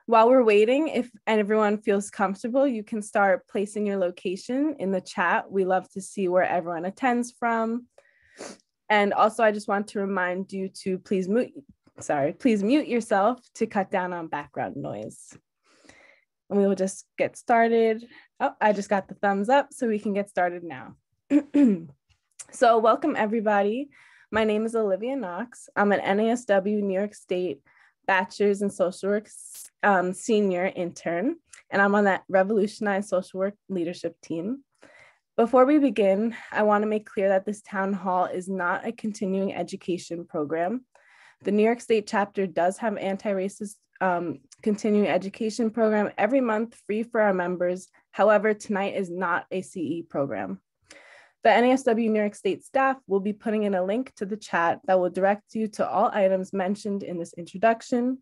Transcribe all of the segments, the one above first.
While we're waiting, if everyone feels comfortable, you can start placing your location in the chat. We love to see where everyone attends from. And also, I just want to remind you to please mute yourself to cut down on background noise. And we will just get started. Oh, I just got the thumbs up, so we can get started now. So welcome, everybody. My name is Olivia Knox. I'm an NASW New York State Bachelor's in Social Work senior intern, and I'm on that Revolutionize Social Work Leadership team. Before we begin, I want to make clear that this town hall is not a continuing education program. The New York State chapter does have anti-racist continuing education program every month, free for our members. However, tonight is not a CE program. The NASW New York State staff will be putting in a link to the chat that will direct you to all items mentioned in this introduction.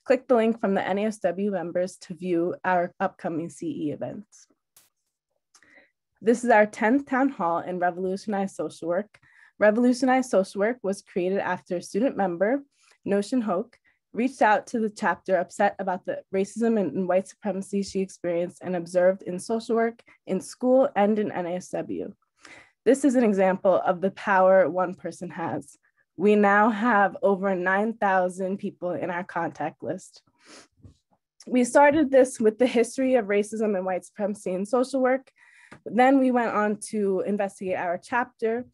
Click the link from the NASW members to view our upcoming CE events. This is our 10th town hall in Revolutionize Social Work. Revolutionize Social Work was created after a student member, Noshin Hoque, reached out to the chapter upset about the racism and white supremacy she experienced and observed in social work, in school, and in NASW. This is an example of the power one person has. We now have over 9,000 people in our contact list. We started this with the history of racism and white supremacy in social work. Then we went on to investigate our chapter.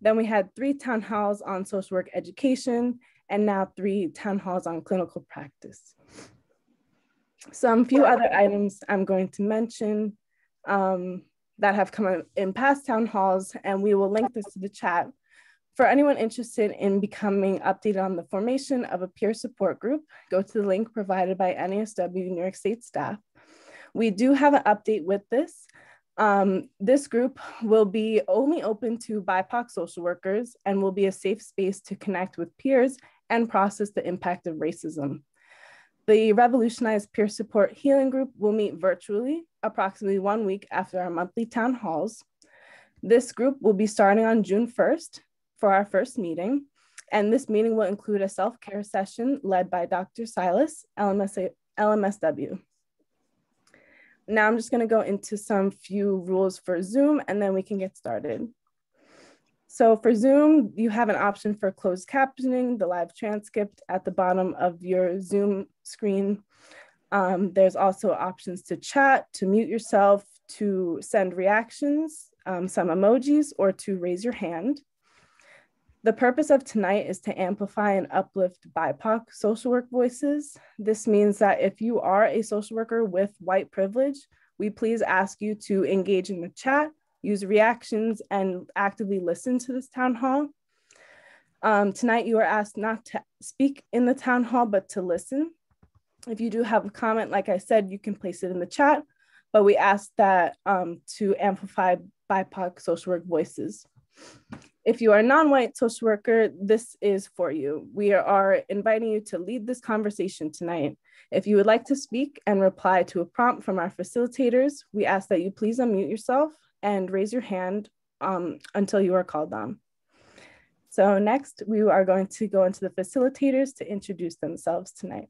Then we had 3 town halls on social work education, and now 3 town halls on clinical practice. Some few other items I'm going to mention that have come in past town halls, and we will link this to the chat. For anyone interested in becoming updated on the formation of a peer support group, go to the link provided by NASW New York State staff. We do have an update with this. This group will be only open to BIPOC social workers and will be a safe space to connect with peers and process the impact of racism. The Revolutionize Peer Support Healing Group will meet virtually approximately 1 week after our monthly town halls. This group will be starting on June 1st for our first meeting, and this meeting will include a self-care session led by Dr. Silas, LMSW. Now I'm just going to go into some few rules for Zoom, and then we can get started. So for Zoom, you have an option for closed captioning, the live transcript at the bottom of your Zoom screen. There's also options to chat, to mute yourself, to send reactions, some emojis, or to raise your hand. The purpose of tonight is to amplify and uplift BIPOC social work voices. This means that if you are a social worker with white privilege, we please ask you to engage in the chat, use reactions, and actively listen to this town hall. Tonight, you are asked not to speak in the town hall, but to listen. If you do have a comment, like I said, you can place it in the chat, but we ask that to amplify BIPOC social work voices. If you are a non-white social worker, this is for you. We are inviting you to lead this conversation tonight. If you would like to speak and reply to a prompt from our facilitators, we ask that you please unmute yourself and raise your hand until you are called on. So next, we are going to go into the facilitators to introduce themselves tonight.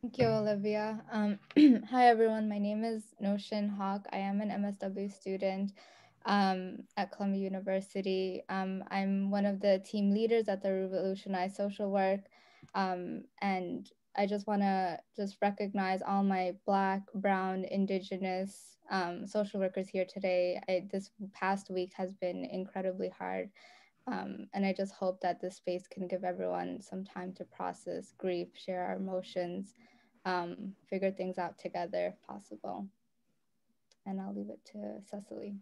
Thank you, Olivia. Hi, everyone. My name is Noshin Hoque. I am an MSW student at Columbia University. I'm one of the team leaders at the Revolutionize Social Work. And I just want to recognize all my Black, Brown, Indigenous social workers here today. This past week has been incredibly hard. And I just hope that this space can give everyone some time to process grief, share our emotions, figure things out together if possible. And I'll leave it to Cecily.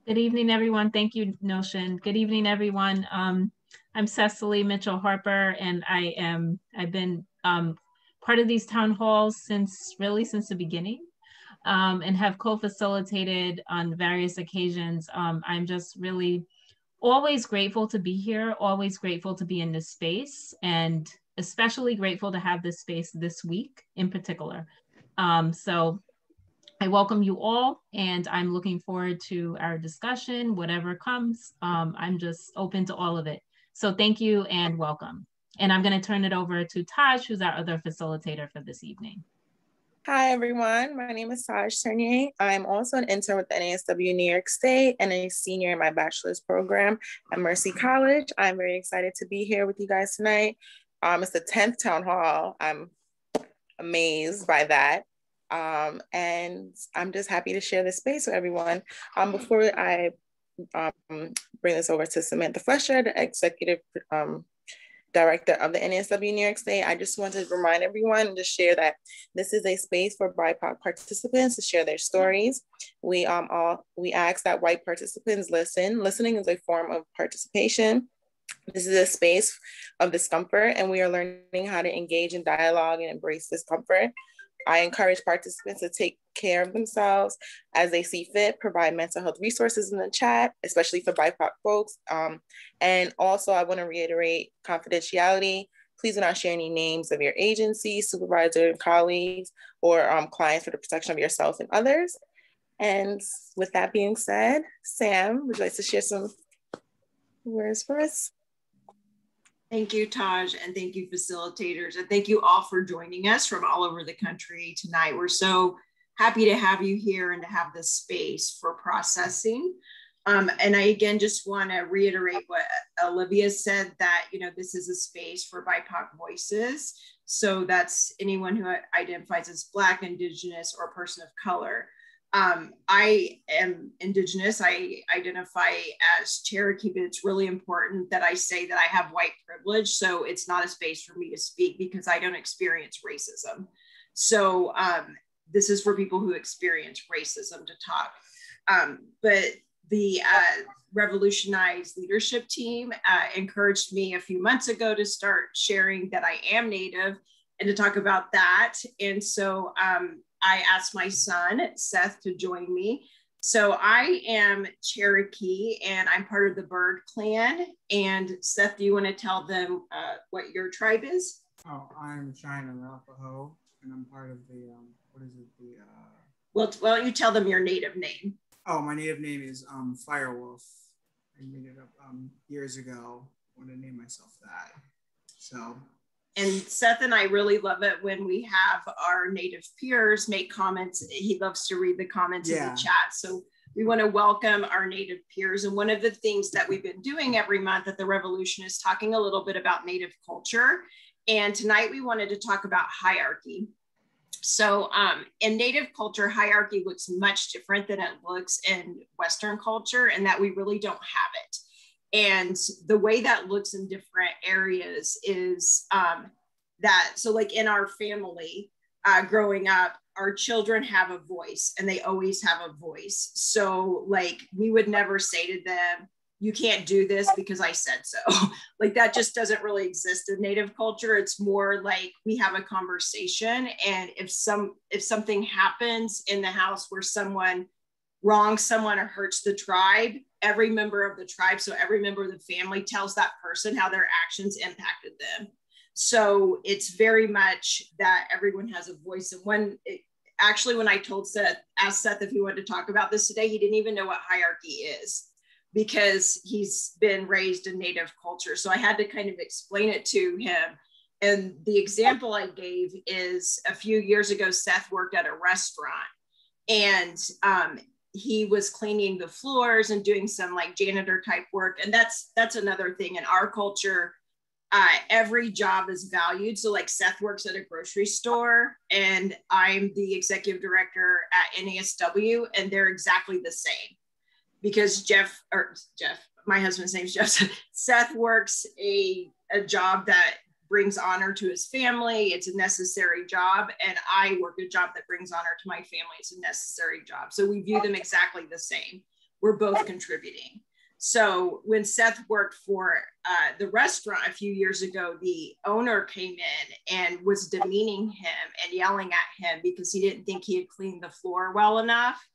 Good evening, everyone. Thank you, Noshin. Good evening, everyone. I'm Cecily Mitchell-Harper, and I've been part of these town halls since the beginning, and have co-facilitated on various occasions. I'm just really always grateful to be here, always grateful to be in this space, and especially grateful to have this space this week in particular. So I welcome you all, and I'm looking forward to our discussion, whatever comes. I'm just open to all of it. So thank you and welcome. And I'm going to turn it over to Taj, who's our other facilitator for this evening. Hi, everyone. My name is Taj Ternier. I'm also an intern with the NASW New York State and a senior in my bachelor's program at Mercy College. I'm very excited to be here with you guys tonight. It's the 10th town hall. I'm amazed by that. And I'm just happy to share this space with everyone. Before I bring this over to Samantha Fletcher, the executive director of the NASW New York State, I just wanted to remind everyone and just share that this is a space for BIPOC participants to share their stories. We ask that white participants listen. Listening is a form of participation. This is a space of discomfort, and we are learning how to engage in dialogue and embrace discomfort. I encourage participants to take care of themselves as they see fit, provide mental health resources in the chat, especially for BIPOC folks. And also I want to reiterate confidentiality. Please do not share any names of your agency, supervisor, colleagues, or clients for the protection of yourself and others. And with that being said, Sam, would you like to share some words for us? Thank you, Taj, and thank you, facilitators, and thank you all for joining us from all over the country tonight. We're so happy to have you here and to have this space for processing. And I, again, just want to reiterate what Olivia said, that, you know, this is a space for BIPOC voices. So that's anyone who identifies as Black, Indigenous, or person of color. I am Indigenous. I identify as Cherokee, but it's really important that I say that I have white privilege. So it's not a space for me to speak because I don't experience racism. So this is for people who experience racism to talk. But the Revolutionize Leadership team encouraged me a few months ago to start sharing that I am Native and to talk about that. And so I asked my son, Seth, to join me. So I am Cherokee and I'm part of the Bird Clan. And Seth, do you want to tell them what your tribe is? Oh, I'm Tiahna Pantovich and I'm part of the, Well, why don't you tell them your native name? Oh, my native name is Firewolf. I made it up years ago. I wanted to name myself that. So. And Seth and I really love it when we have our Native peers make comments. He loves to read the comments in the chat. So we want to welcome our Native peers. And one of the things that we've been doing every month at the Revolution is talking a little bit about Native culture. And tonight we wanted to talk about hierarchy. So in Native culture, hierarchy looks much different than it looks in Western culture, and that we really don't have it. And the way that looks in different areas is so like in our family growing up, our children have a voice and they always have a voice. So like we would never say to them, you can't do this because I said so. Like that just doesn't really exist in Native culture. It's more like we have a conversation, and if something happens in the house where someone wrongs someone or hurts the tribe, every member of the tribe, so every member of the family tells that person how their actions impacted them. So it's very much that everyone has a voice. And when I told Seth, asked Seth if he wanted to talk about this today, he didn't even know what hierarchy is because he's been raised in Native culture. So I had to kind of explain it to him. And the example I gave is a few years ago, Seth worked at a restaurant and he was cleaning the floors and doing some like janitor type work. And that's another thing in our culture. Every job is valued. So like Seth works at a grocery store and I'm the executive director at NASW, and they're exactly the same because Jeff, my husband's name's Jeff, Seth works a job that brings honor to his family. It's a necessary job. And I work a job that brings honor to my family. It's a necessary job. So we view them exactly the same. We're both contributing. So when Seth worked for the restaurant a few years ago, the owner came in and was demeaning him and yelling at him because he didn't think he had cleaned the floor well enough.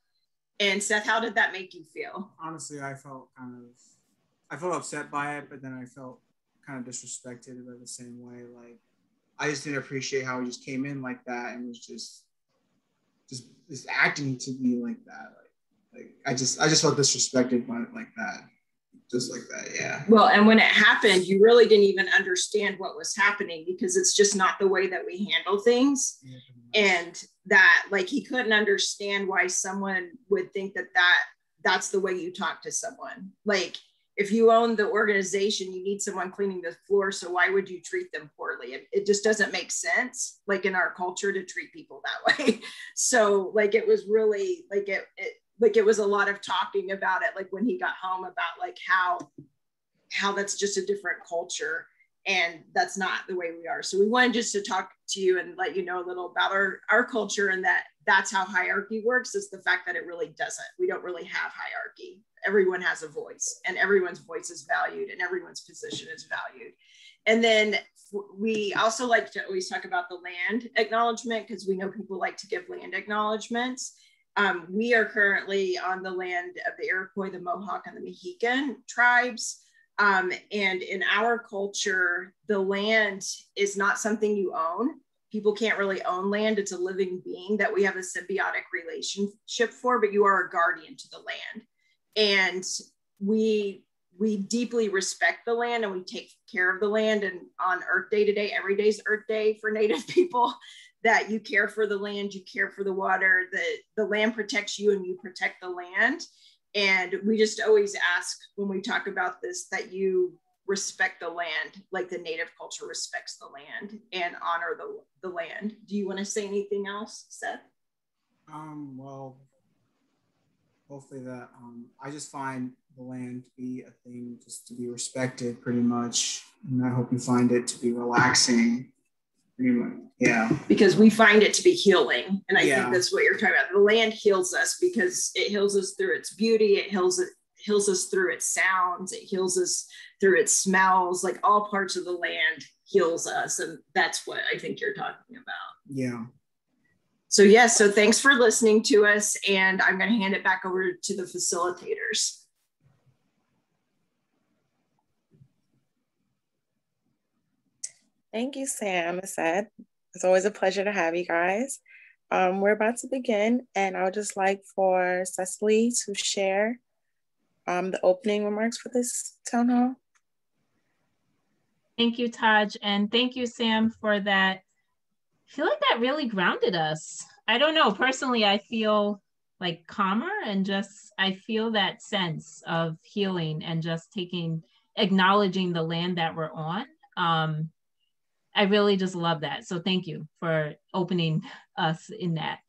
And Seth, how did that make you feel? Honestly, I felt upset by it, but then I felt kind of disrespected by the same way. Like, I just didn't appreciate how he just came in like that and was just acting to me like that. Like I just felt disrespected by it like that. just like that, yeah. Well, and when it happened, you really didn't even understand what was happening because it's just not the way that we handle things. And that, like, he couldn't understand why someone would think that that's the way you talk to someone. Like, if you own the organization, you need someone cleaning the floor. So why would you treat them poorly? It just doesn't make sense, like in our culture, to treat people that way. So like, it was really like, it was a lot of talking about it. Like when he got home about like how that's just a different culture and that's not the way we are. So we wanted just to talk to you and let you know a little about our culture, and that's how hierarchy works, is the fact that it really doesn't. We don't really have hierarchy. Everyone has a voice, and everyone's voice is valued, and everyone's position is valued. And then we also like to always talk about the land acknowledgement, because we know people like to give land acknowledgements. We are currently on the land of the Iroquois, the Mohawk, and the Mohican tribes. And in our culture, the land is not something you own. People can't really own land. It's a living being that we have a symbiotic relationship for, but you are a guardian to the land. And we deeply respect the land, and we take care of the land. And on Earth Day today, every day is Earth Day for Native people, that you care for the land, you care for the water, the land protects you and you protect the land. And we just always ask when we talk about this that you respect the land, like the Native culture respects the land, and honor the land. Do you want to say anything else, Seth? Well, hopefully that I just find the land to be a thing just to be respected pretty much. And I hope you find it to be relaxing. Pretty much, yeah. Because we find it to be healing. And I think that's what you're talking about. The land heals us because it heals us through its beauty. It heals us through its sounds. It heals us through its smells. Like all parts of the land heals us. And that's what I think you're talking about. Yeah. So yes, so thanks for listening to us. And I'm going to hand it back over to the facilitators. Thank you, Sam and Seth. It's always a pleasure to have you guys. We're about to begin, and I would just like for Cecily to share the opening remarks for this town hall. Thank you, Taj, and thank you, Sam, for that. I feel like that really grounded us. I don't know, personally, I feel like calmer, and just, I feel that sense of healing and just acknowledging the land that we're on. I really just love that. So thank you for opening us in that.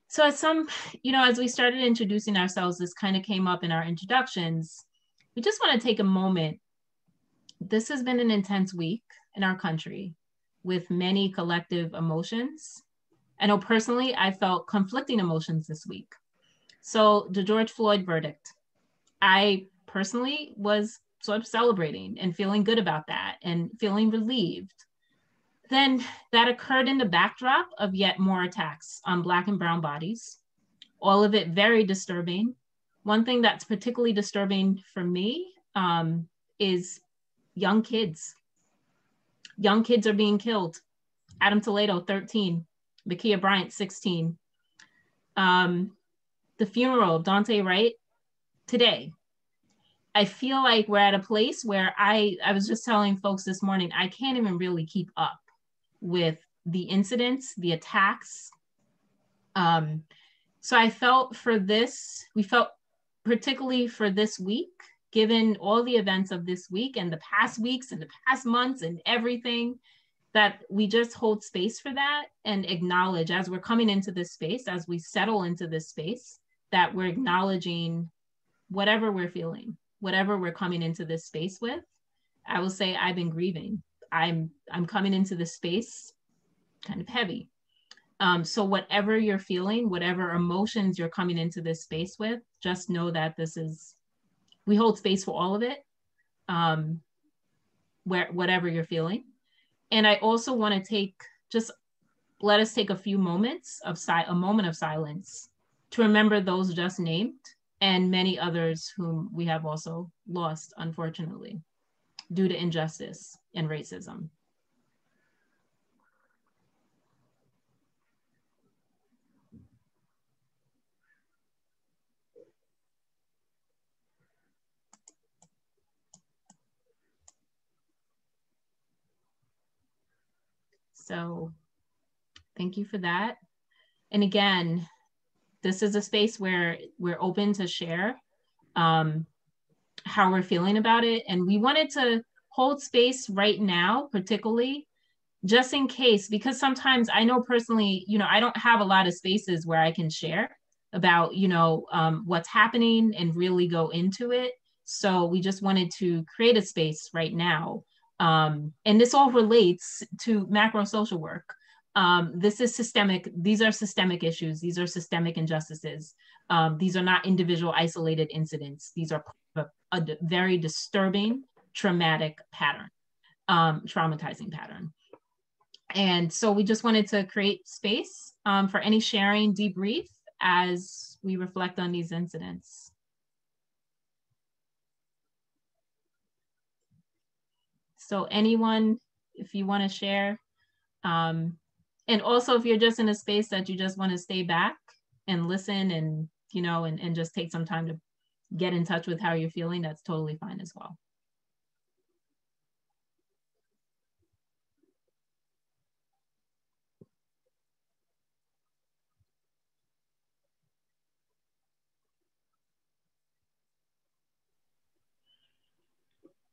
So as we started introducing ourselves, this kind of came up in our introductions. We just want to take a moment. This has been an intense week in our country with many collective emotions. I know personally, I felt conflicting emotions this week. So the George Floyd verdict, I personally was sort of celebrating and feeling good about that and feeling relieved. Then that occurred in the backdrop of yet more attacks on Black and brown bodies, all of it very disturbing. One thing that's particularly disturbing for me is young kids. Young kids are being killed. Adam Toledo, 13, Ma'Khia Bryant, 16. The funeral of Daunte Wright today. I feel like we're at a place where I was just telling folks this morning, I can't even really keep up with the incidents, the attacks. So I felt we felt particularly for this week, given all the events of this week and the past weeks and the past months and everything, that we just hold space for that and acknowledge as we're coming into this space, as we settle into this space, that we're acknowledging whatever we're feeling, whatever we're coming into this space with. I will say I've been grieving. I'm coming into this space kind of heavy. So whatever you're feeling, whatever emotions you're coming into this space with, just know that we hold space for all of it, whatever you're feeling. And I also want to let us take a few moments a moment of silence to remember those just named and many others whom we have also lost, unfortunately, due to injustice and racism. So thank you for that. And again, this is a space where we're open to share how we're feeling about it. And we wanted to hold space right now, particularly just in case, because sometimes I know personally, you know, I don't have a lot of spaces where I can share about, you know, what's happening and really go into it. So we just wanted to create a space right now. And this all relates to macro social work. This is systemic. These are systemic issues. These are systemic injustices. These are not individual isolated incidents. These are a very disturbing, traumatic pattern, traumatizing pattern. And so we just wanted to create space for any sharing, debrief as we reflect on these incidents. So anyone, if you want to share, and also if you're just in a space that you just want to stay back and listen and, you know, and just take some time to get in touch with how you're feeling, that's totally fine as well.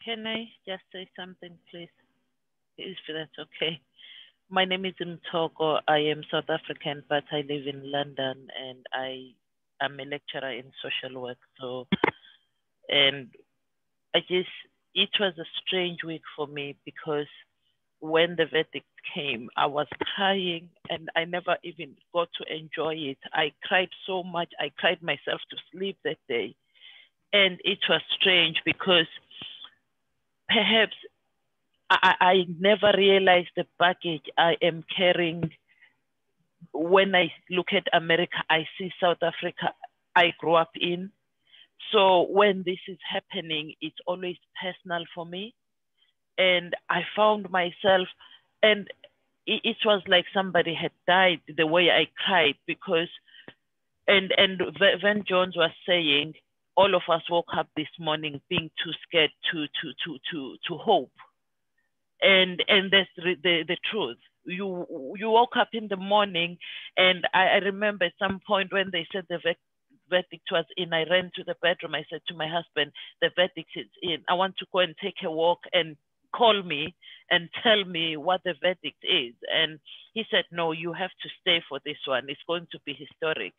Can I just say something, please? If that's okay. My name is Mthoko. I am South African, but I live in London, and I am a lecturer in social work. So, and it was a strange week for me because when the verdict came, I was crying and I never even got to enjoy it. I cried so much. I cried myself to sleep that day. And it was strange because perhaps I never realized the baggage I am carrying. When I look at America, I see South Africa I grew up in. So when this is happening, it's always personal for me. And I found myself, and it was like somebody had died the way I cried because, and Van Jones was saying, all of us woke up this morning being too scared to hope. And that's the truth. You woke up in the morning, and I remember at some point when they said the verdict was in, I ran to the bedroom. I said to my husband, the verdict is in. I want to go and take a walk and call me and tell me what the verdict is. And he said, no, you have to stay for this one. It's going to be historic.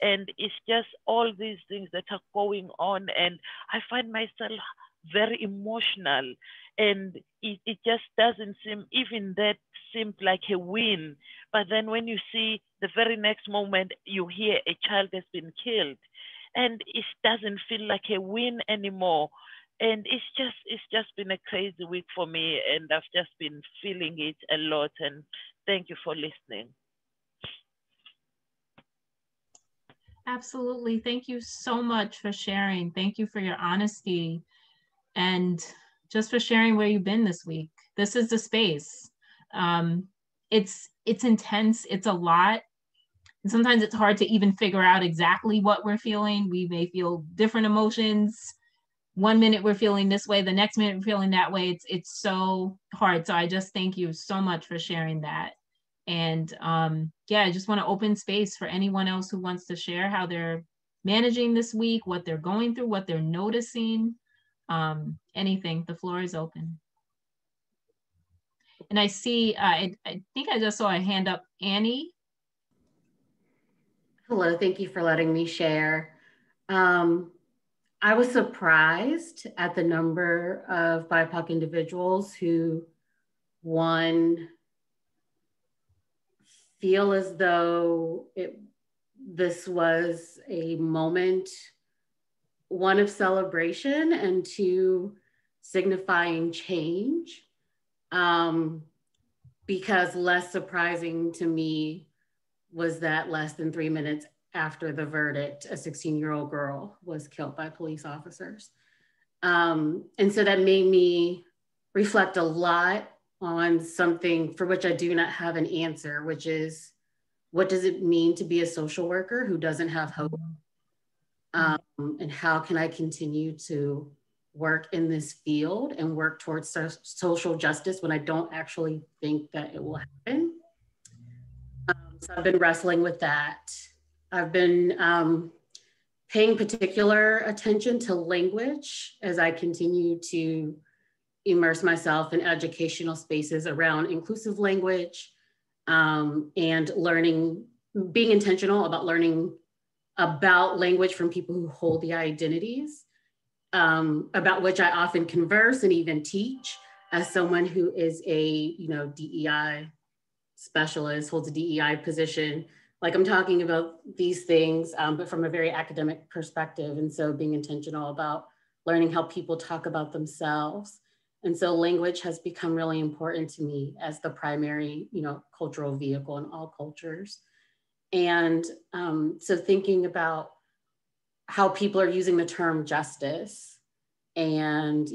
And it's just all these things that are going on. And I find myself very emotional. And it just doesn't seem, even that seemed like a win. But then when you see the very next moment, you hear a child has been killed. And it doesn't feel like a win anymore. And it's just been a crazy week for me. And I've just been feeling it a lot. And thank you for listening. Absolutely. Thank you so much for sharing. Thank you for your honesty and just for sharing where you've been this week. This is the space. It's intense. It's a lot. And sometimes it's hard to even figure out exactly what we're feeling. We may feel different emotions. One minute we're feeling this way, the next minute we're feeling that way. It's so hard. So I just thank you so much for sharing that. And yeah, I just want to open space for anyone else who wants to share how they're managing this week, what they're going through, what they're noticing, anything. The floor is open. And I see, I think I just saw a hand up, Annie. Hello, thank you for letting me share. I was surprised at the number of BIPOC individuals who, one, feel as though this was a moment, one, of celebration, and two, signifying change. Because less surprising to me was that less than 3 minutes after the verdict, a 16-year-old girl was killed by police officers. And so that made me reflect a lot on something for which I do not have an answer, which is, what does it mean to be a social worker who doesn't have hope? And how can I continue to work in this field and work towards social justice when I don't actually think that it will happen. So I've been wrestling with that. I've been paying particular attention to language as I continue to immerse myself in educational spaces around inclusive language, and learning, being intentional about learning about language from people who hold the identities about which I often converse and even teach, as someone who is a DEI specialist, holds a DEI position. Like, I'm talking about these things, but from a very academic perspective. And so being intentional about learning how people talk about themselves. And so language has become really important to me as the primary, cultural vehicle in all cultures. And so thinking about how people are using the term justice and,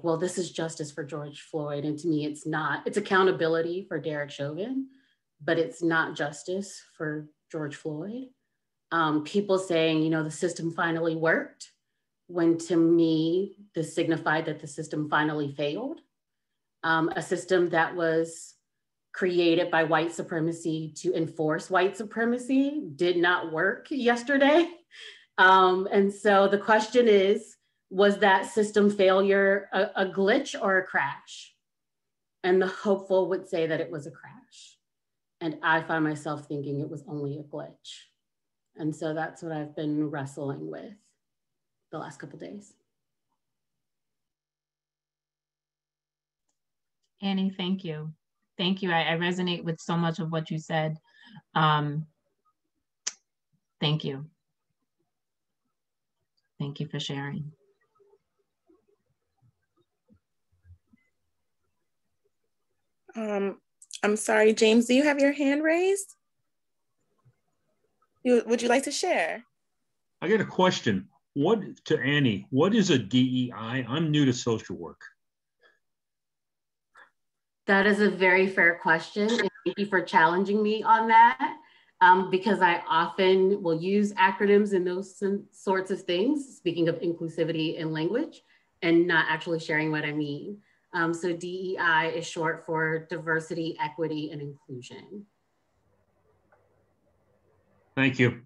well, this is justice for George Floyd. And to me, it's not. It's accountability for Derek Chauvin, but it's not justice for George Floyd. People saying, the system finally worked, when to me, this signified that the system finally failed. A system that was created by white supremacy to enforce white supremacy did not work yesterday. And so the question is, was that system failure a glitch or a crash? And the hopeful would say that it was a crash. And I find myself thinking it was only a glitch. And so that's what I've been wrestling with the last couple of days. Annie, thank you. Thank you. I resonate with so much of what you said. Thank you. Thank you for sharing. I'm sorry, James, do you have your hand raised? Would you like to share? I got a question. To Annie, what is a DEI? I'm new to social work. That is a very fair question. And thank you for challenging me on that, because I often will use acronyms and those sorts of things, speaking of inclusivity in language, and not actually sharing what I mean. So DEI is short for diversity, equity, and inclusion. Thank you.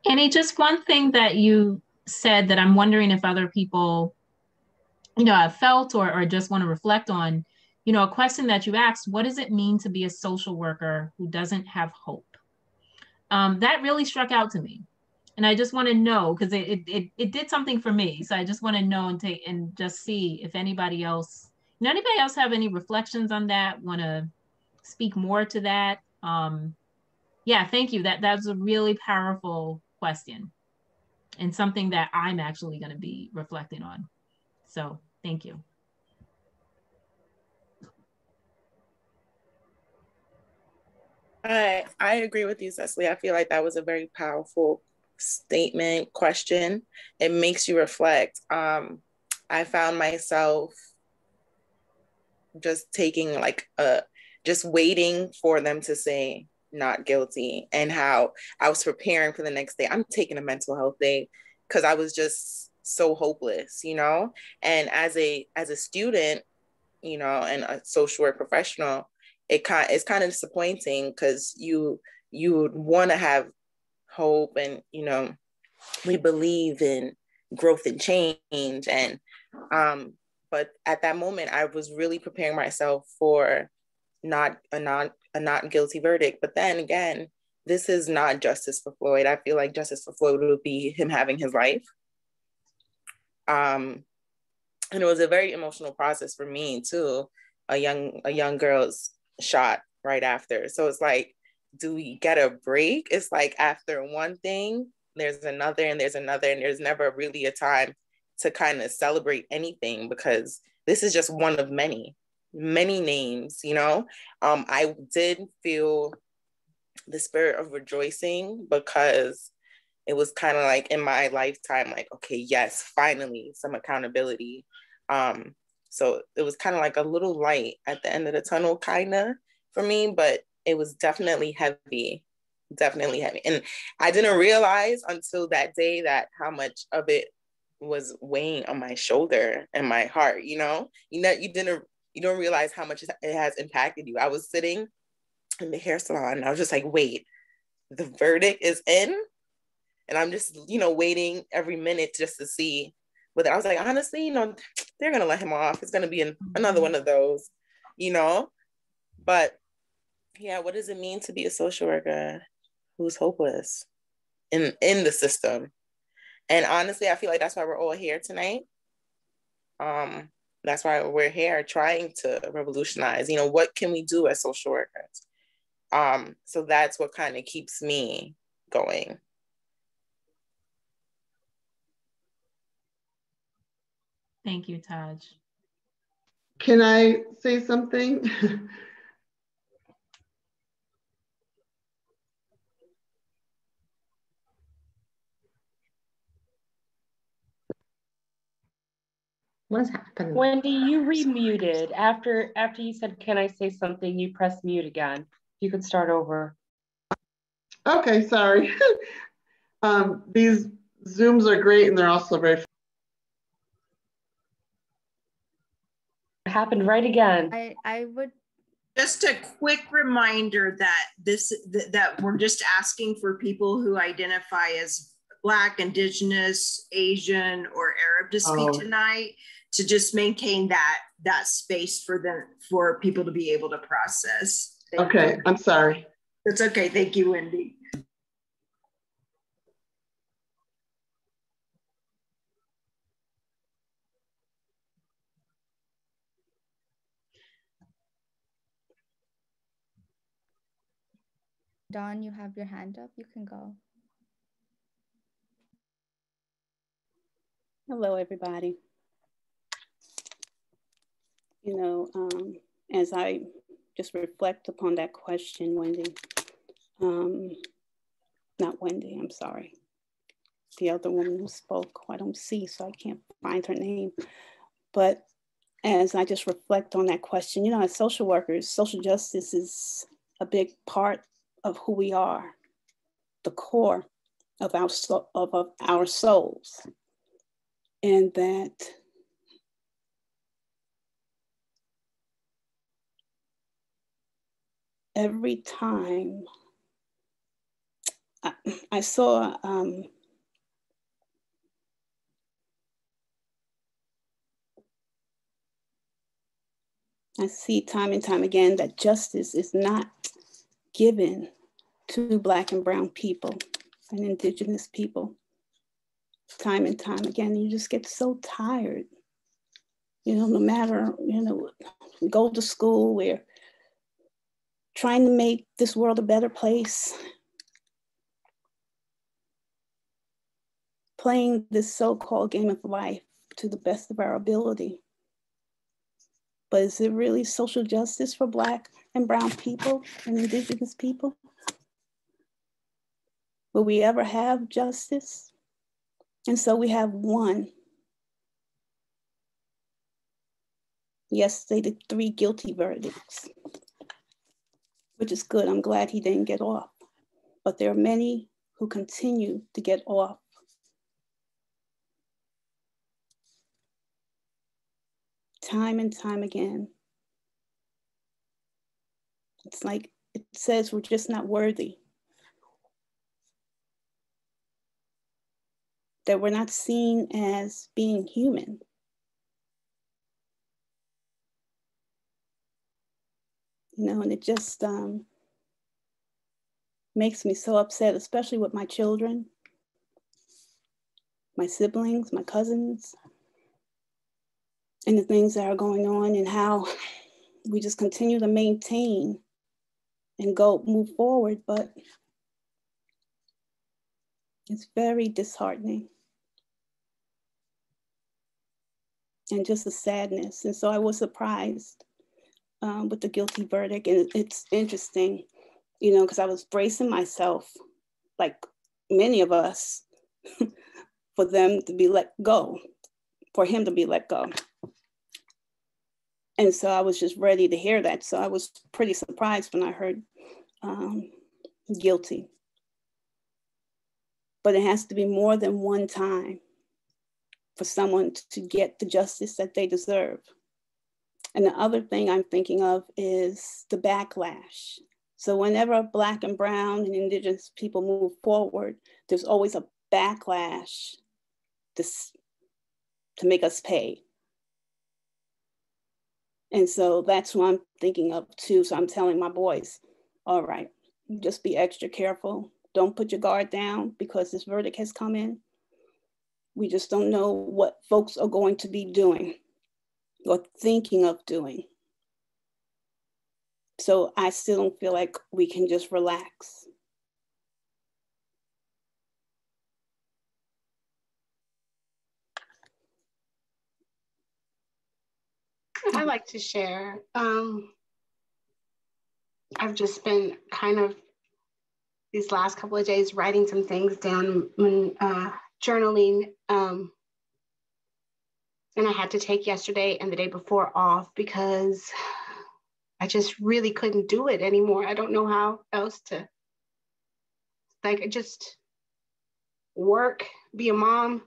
Annie, just one thing that you said that I'm wondering if other people, have felt or just want to reflect on, a question that you asked: what does it mean to be a social worker who doesn't have hope? That really struck out to me. And I just want to know, because it did something for me. So I just want to know and just see if anybody else have any reflections on that, want to speak more to that. Yeah, thank you. That's a really powerful question and something that I'm actually going to be reflecting on. So thank you. I agree with you, Cecily. I feel like that was a very powerful statement, question. It makes you reflect. I found myself just taking just waiting for them to say not guilty, and how I was preparing for the next day. I'm taking a mental health day because I was just so hopeless, and as a student, and a social work professional, it's kind of disappointing because you would want to have hope, and we believe in growth and change, and but at that moment I was really preparing myself for not a not guilty verdict. But then again, this is not justice for Floyd. I feel like justice for Floyd would be him having his life. And it was a very emotional process for me too. A young girl's shot right after. So it's like, do we get a break? It's like after one thing, there's another, and there's another, and there's never really a time to kind of celebrate anything, because this is just one of many names, I did feel the spirit of rejoicing, because it was kind of like in my lifetime, like, okay, yes, finally some accountability. So it was kind of like a little light at the end of the tunnel, kind of, for me, but it was definitely heavy definitely heavy. And I didn't realize until that day that how much of it was weighing on my shoulder and my heart, you know, you don't realize how much it has impacted you. I was sitting in the hair salon and I was just like, wait, the verdict is in? And I'm just, you know, waiting every minute just to see whether, I was like, honestly, you know, they're going to let him off. It's going to be another one of those, you know, but yeah, what does it mean to be a social worker who's hopeless in the system? And honestly, I feel like that's why we're all here tonight. That's why we're here trying to revolutionize, you know, what can we do as social workers? So that's what kind of keeps me going. Thank you, Taj. Can I say something? What's happening? Wendy, you remuted. After you said, can I say something, you pressed mute again. You could start over. Okay, sorry. These Zooms are great and they're also very... It happened right again. I would... Just a quick reminder that that we're just asking for people who identify as Black, Indigenous, Asian, or Arab to speak tonight, to just maintain that space for people to be able to process. Okay, I'm sorry. That's okay. Thank you, Wendy. Dawn, you have your hand up. You can go. Hello, everybody. You know, as I just reflect upon that question, Wendy, not Wendy, I'm sorry. The other woman who spoke, I don't see, so I can't find her name. But as I just reflect on that question, you know, as social workers, social justice is a big part of who we are, the core of our souls. And that every time I saw I see time and time again that justice is not given to Black and brown people and Indigenous people. Time and time again, you just get so tired. You know, no matter, you know, we go to school, we're trying to make this world a better place. Playing this so-called game of life to the best of our ability. But is it really social justice for Black and brown people and Indigenous people? Will we ever have justice? And so we have one. Yesterday, the 3 guilty verdicts, which is good. I'm glad he didn't get off. But there are many who continue to get off. Time and time again. It's like it says we're just not worthy. That we're not seen as being human. You know, and it just makes me so upset, especially with my children, my siblings, my cousins, and the things that are going on and how we just continue to maintain and move forward, but it's very disheartening. And just a sadness. And so I was surprised with the guilty verdict. And it's interesting, you know, because I was bracing myself, like many of us, for them to be let go, for him to be let go. And so I was just ready to hear that. So I was pretty surprised when I heard guilty. but it has to be more than one time for someone to get the justice that they deserve. And the other thing I'm thinking of is the backlash. So whenever Black and Brown and Indigenous people move forward, there's always a backlash to make us pay. And so that's what I'm thinking of too. So I'm telling my boys, all right, just be extra careful. Don't put your guard down because this verdict has come in. We just don't know what folks are going to be doing or thinking of doing. So I still don't feel like we can just relax. I'd like to share. I've just been kind of these last couple of days writing some things down, journaling, and I had to take yesterday and the day before off because I just really couldn't do it anymore. I don't know how else to, like, just work, be a mom,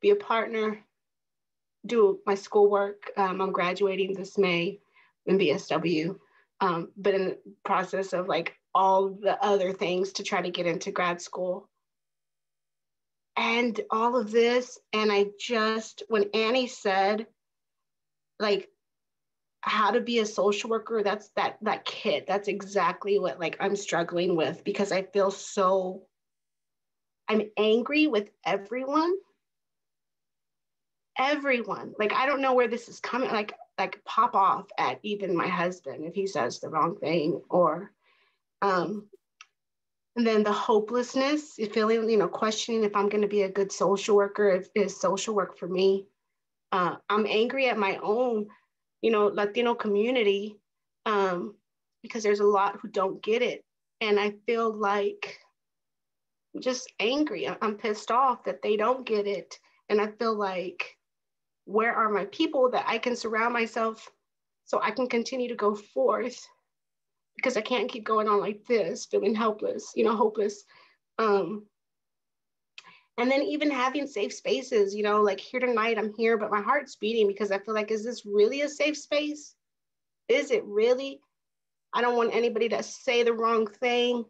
be a partner, do my schoolwork. I'm graduating this May in BSW, but in the process of like all the other things to try to get into grad school. And all of this, and I just, when Annie said, like, how to be a social worker, that's that kit, that's exactly what like I'm struggling with, because I feel so, I'm angry with everyone. Like, I don't know where this is coming, like pop off at even my husband if he says the wrong thing, or and then the hopelessness, feeling, you know, questioning if I'm going to be a good social worker, if is social work for me. I'm angry at my own, you know, Latino community, because there's a lot who don't get it. And I feel like I'm just angry. I'm pissed off that they don't get it. And I feel like, where are my people that I can surround myself so I can continue to go forth? Because I can't keep going on like this, feeling helpless, you know, hopeless. And then even having safe spaces, you know, like here tonight, I'm here, but my heart's beating because I feel like, is this really a safe space? Is it really? I don't want anybody to say the wrong thing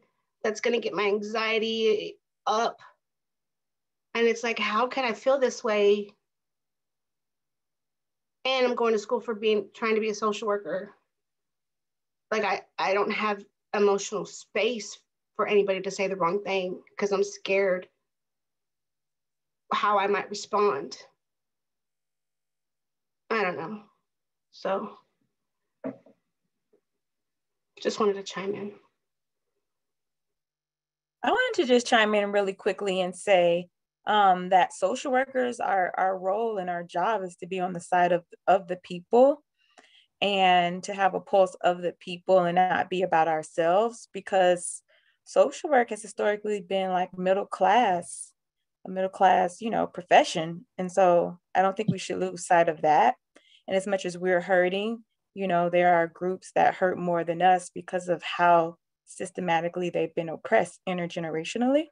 that's going to get my anxiety up. And it's like, how can I feel this way? And I'm going to school for trying to be a social worker. Like, I don't have emotional space for anybody to say the wrong thing because I'm scared how I might respond. I don't know. So just wanted to chime in. I wanted to just chime in really quickly and say that social workers, our role and our job is to be on the side of the people and to have a pulse of the people and not be about ourselves, because social work has historically been like a middle class, you know, profession. And so I don't think we should lose sight of that. And as much as we're hurting, you know, there are groups that hurt more than us because of how systematically they've been oppressed intergenerationally.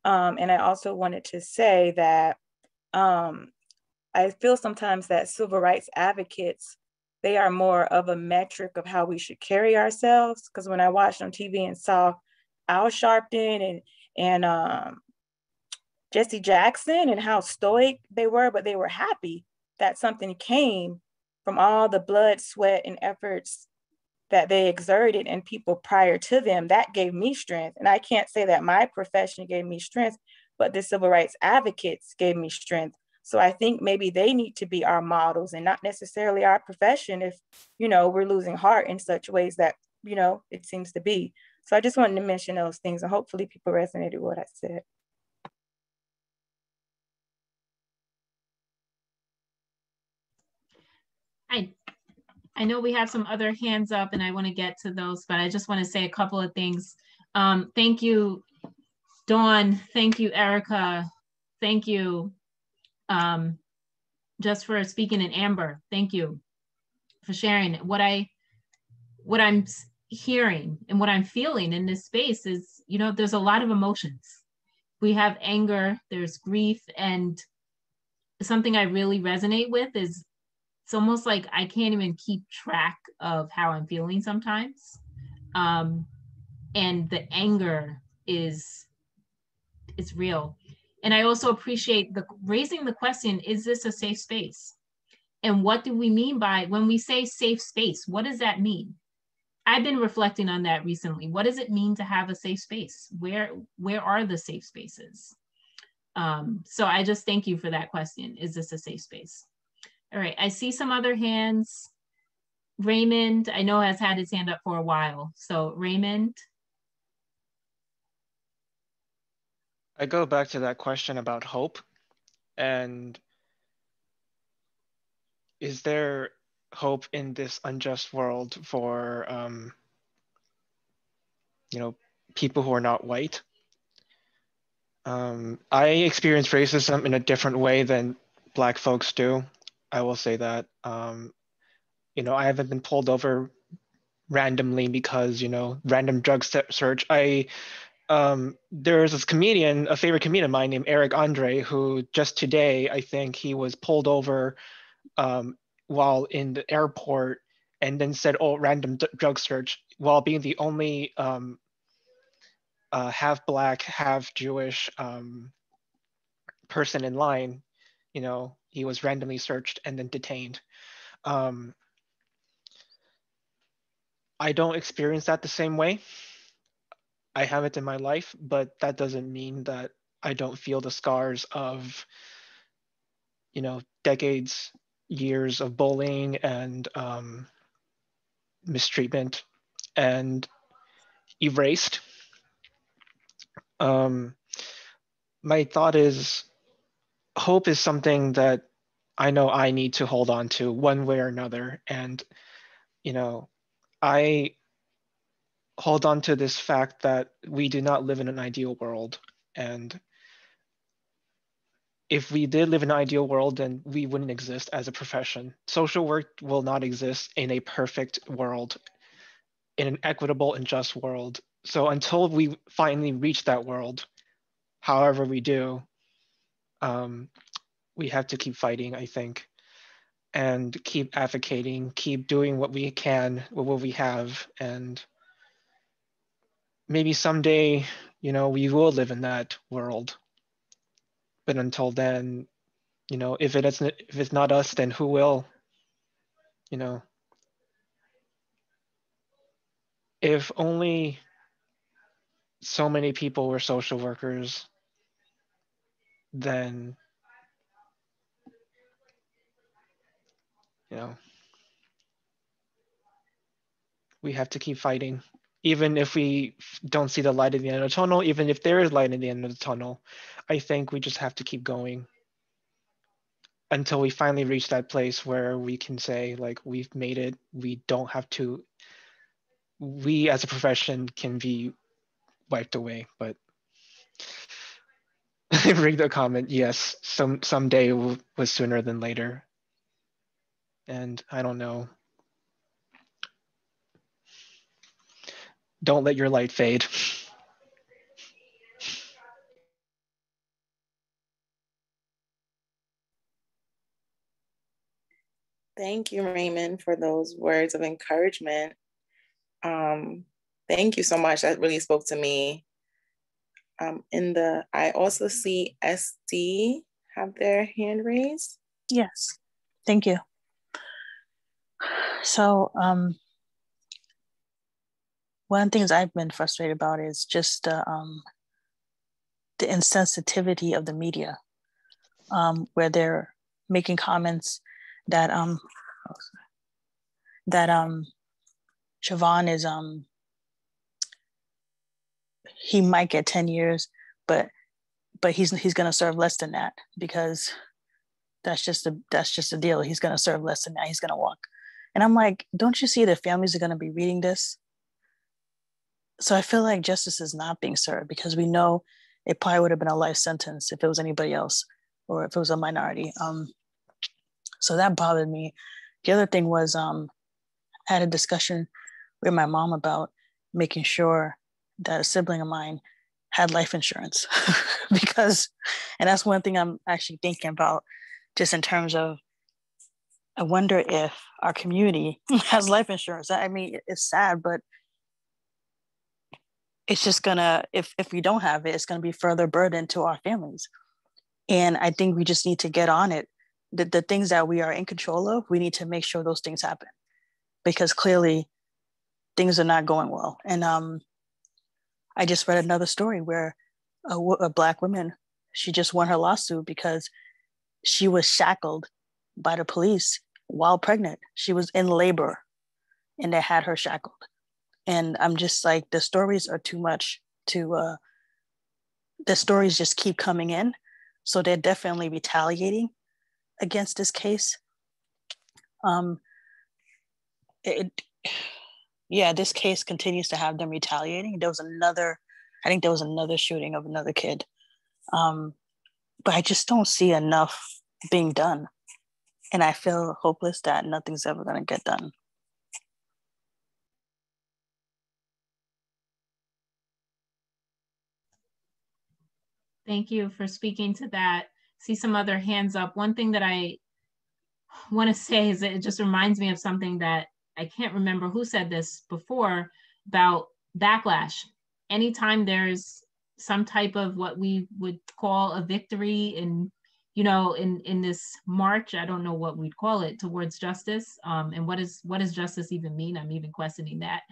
And I also wanted to say that I feel sometimes that civil rights advocates, they are more of a metric of how we should carry ourselves. Because when I watched on TV and saw Al Sharpton and Jesse Jackson and how stoic they were, but they were happy that something came from all the blood, sweat, and efforts that they exerted and people prior to them, that gave me strength. And I can't say that my profession gave me strength, but the civil rights advocates gave me strength. So I think maybe they need to be our models and not necessarily our profession if, you know, we're losing heart in such ways that, you know, it seems to be. So I just wanted to mention those things and hopefully people resonated with what I said. I know we have some other hands up and I want to get to those, but I just want to say a couple of things. Thank you, Dawn. Thank you, Erica. Thank you, just for speaking, in Amber. Thank you for sharing. What I'm hearing and what I'm feeling in this space is, you know, there's a lot of emotions. we have anger, there's grief, and something I really resonate with is it's almost like I can't even keep track of how I'm feeling sometimes. And the anger is real. And I also appreciate raising the question, is this a safe space? And what do we mean by, when we say safe space, what does that mean? I've been reflecting on that recently. What does it mean to have a safe space? Where are the safe spaces? So I just thank you for that question. Is this a safe space? All right, I see some other hands. Raymond, I know, has had his hand up for a while. So Raymond. I go back to that question about hope. And is there hope in this unjust world for, you know, people who are not white? I experience racism in a different way than Black folks do. I will say that. You know, I haven't been pulled over randomly because, you know, random drug search. There's this comedian, a favorite comedian of mine named Eric Andre, who just today, I think he was pulled over while in the airport and then said, oh, random drug search, while being the only half Black, half Jewish person in line. You know, he was randomly searched and then detained. I don't experience that the same way. I haven't in my life, but that doesn't mean that I don't feel the scars of, you know, decades, years of bullying and mistreatment and erased. My thought is, hope is something that I know I need to hold on to one way or another. And, you know, I hold on to this fact that we do not live in an ideal world. And if we did live in an ideal world, then we wouldn't exist as a profession. Social work will not exist in a perfect world, in an equitable and just world. So until we finally reach that world, however we do, we have to keep fighting, I think, and keep advocating, keep doing what we can with what we have. And maybe someday, you know, we will live in that world. But until then, you know, if it's not us, then who will? You know, if only so many people were social workers, then, you know, we have to keep fighting. Even if we don't see the light at the end of the tunnel, even if there is light at the end of the tunnel, I think we just have to keep going until we finally reach that place where we can say, like, we've made it. We don't have to, we as a profession can be wiped away. But read the comment, yes, someday was sooner than later. And I don't know. Don't let your light fade. Thank you, Raymond, for those words of encouragement. Thank you so much. That really spoke to me. I also see SD have their hand raised. Yes, thank you. So one of the things I've been frustrated about is just the insensitivity of the media, where they're making comments that Siobhan is he might get 10 years, but he's going to serve less than that, because that's just the deal. He's going to serve less than that. He's going to walk. And I'm like, don't you see the families are going to be reading this? So I feel like justice is not being served, because we know it probably would have been a life sentence if it was anybody else, or if it was a minority. So that bothered me. The other thing was, I had a discussion with my mom about making sure that a sibling of mine had life insurance. Because, and that's one thing I'm actually thinking about, just in terms of, I wonder if our community has life insurance. I mean, it's sad, but it's just gonna, if we don't have it, it's gonna be further burden to our families. And I think we just need to get on it. The things that we are in control of, we need to make sure those things happen, because clearly things are not going well. And I just read another story where a Black woman, she just won her lawsuit because she was shackled by the police while pregnant. She was in labor and they had her shackled. And I'm just like, the stories are too much to, the stories just keep coming in. So they're definitely retaliating against this case. This case continues to have them retaliating. There was another, I think there was another shooting of another kid. But I just don't see enough being done. And I feel hopeless that nothing's ever gonna get done. Thank you for speaking to that. See some other hands up. One thing that I want to say is that it just reminds me of something that I can't remember who said this before about backlash. Anytime there's some type of what we would call a victory in, you know, in this march, I don't know what we'd call it, towards justice. And what does justice even mean? I'm even questioning that.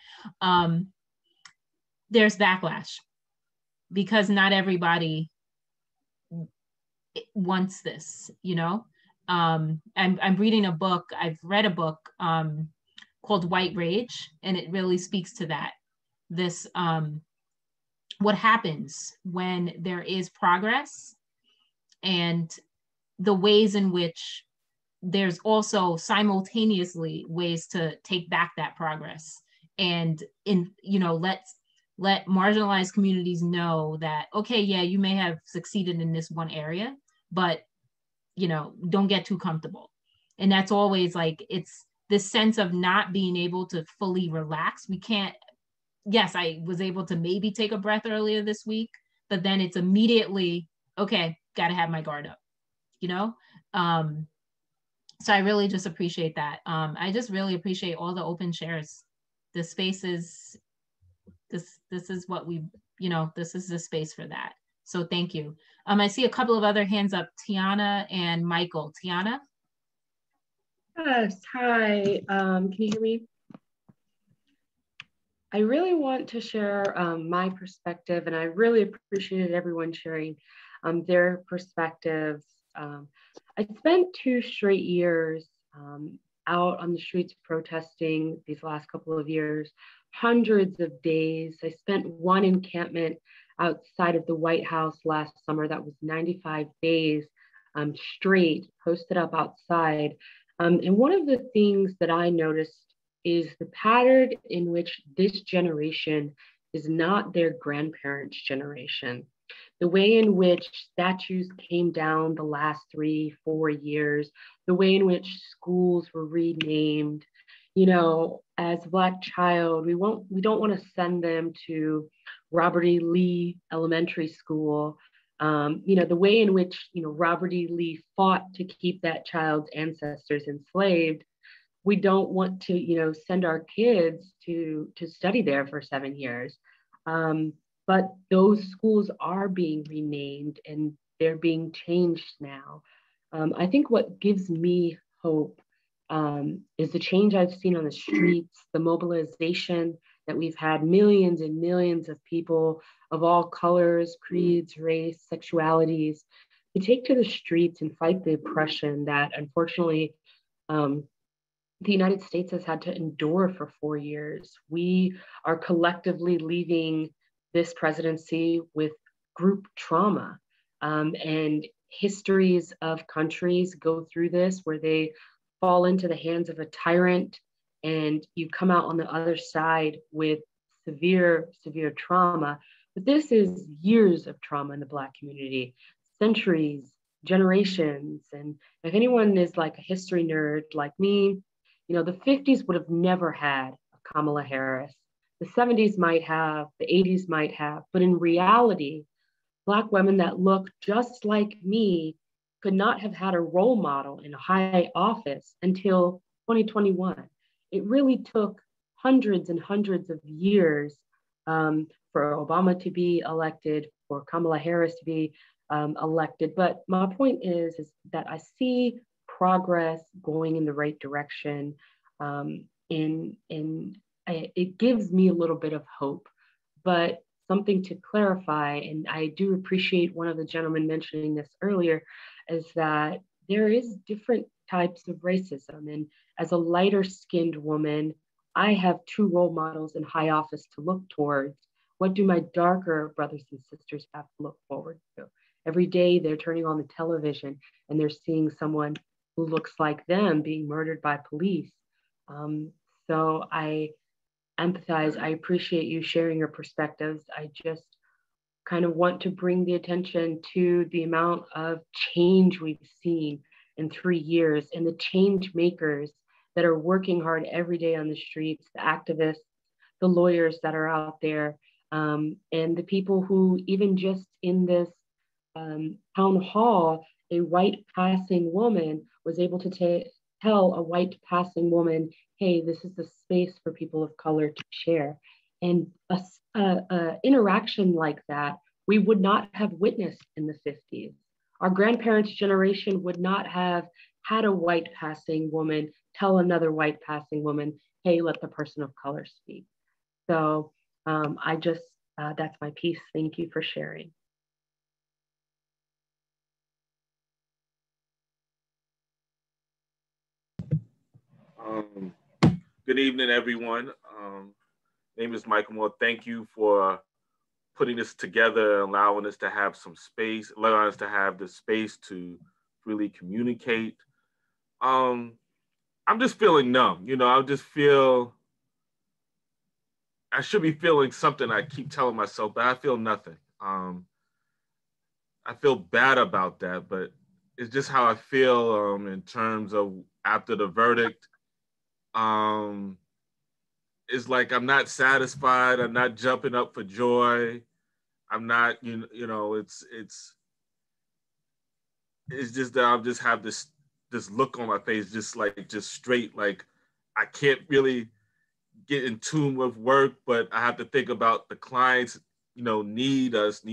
There's backlash because not everybody wants this, you know. I'm reading a book, I've read a book called White Rage, and it really speaks to that. This, what happens when there is progress and the ways in which there's also simultaneously ways to take back that progress. And let marginalized communities know that, okay, yeah, you may have succeeded in this one area, but don't get too comfortable. And that's always like, it's this sense of not being able to fully relax. We can't, yes, I was able to maybe take a breath earlier this week, but then it's immediately, okay, got to have my guard up, So I really just appreciate that. I just really appreciate all the open shares. The space is, this is what we, this is the space for that. So thank you. I see a couple of other hands up, Tiahna and Michael. Tiahna? Yes, hi, can you hear me? I really want to share my perspective, and I really appreciated everyone sharing their perspectives. I spent 2 straight years out on the streets protesting these last couple of years, hundreds of days. I spent one encampment outside of the White House last summer that was 95 days straight, posted up outside. And one of the things that I noticed is the pattern in which this generation is not their grandparents' generation. The way in which statues came down the last 3-4 years, the way in which schools were renamed. As a Black child, we don't want to send them to Robert E. Lee Elementary School. The way in which Robert E. Lee fought to keep that child's ancestors enslaved. We don't want to send our kids to study there for 7 years. But those schools are being renamed and they're being changed now. I think what gives me hope is the change I've seen on the streets, the mobilization that we've had, millions and millions of people of all colors, creeds, race, sexualities, to take to the streets and fight the oppression that unfortunately the United States has had to endure for 4 years. We are collectively leaving this presidency with group trauma. And histories of countries go through this where they fall into the hands of a tyrant and you come out on the other side with severe, severe trauma. But this is years of trauma in the Black community, centuries, generations. And if anyone is like a history nerd like me, the 50s would have never had a Kamala Harris. the 70s might have, the 80s might have, but in reality, Black women that look just like me could not have had a role model in a high office until 2021. It really took hundreds and hundreds of years for Obama to be elected, for Kamala Harris to be elected. But my point is that I see progress going in the right direction. It gives me a little bit of hope, but something to clarify, and I do appreciate one of the gentlemen mentioning this earlier, is that there is different types of racism. And as a lighter skinned woman, I have two role models in high office to look towards. What do my darker brothers and sisters have to look forward to? Every day they're turning on the television and they're seeing someone who looks like them being murdered by police. So I empathize. I appreciate you sharing your perspectives. I just kind of want to bring the attention to the amount of change we've seen in 3 years and the change makers that are working hard every day on the streets, the activists, the lawyers that are out there, and the people who even just in this town hall, a white passing woman was able to tell a white passing woman, hey, this is the space for people of color to share. And a interaction like that, we would not have witnessed in the 50s. Our grandparents' generation would not have had a white passing woman tell another white passing woman, hey, let the person of color speak. So that's my piece. Thank you for sharing. Good evening, everyone. Name is Michael Moore. Thank you for putting this together, allowing us to have some space, allowing us to have the space to really communicate. I'm just feeling numb. I just feel, I should be feeling something. I keep telling myself, but I feel nothing. I feel bad about that, but it's just how I feel in terms of after the verdict. It's like I'm not satisfied. I'm not jumping up for joy. I'm not, it's just that I just have this look on my face, just straight, like I can't really get in tune with work, but I have to think about the clients, need us.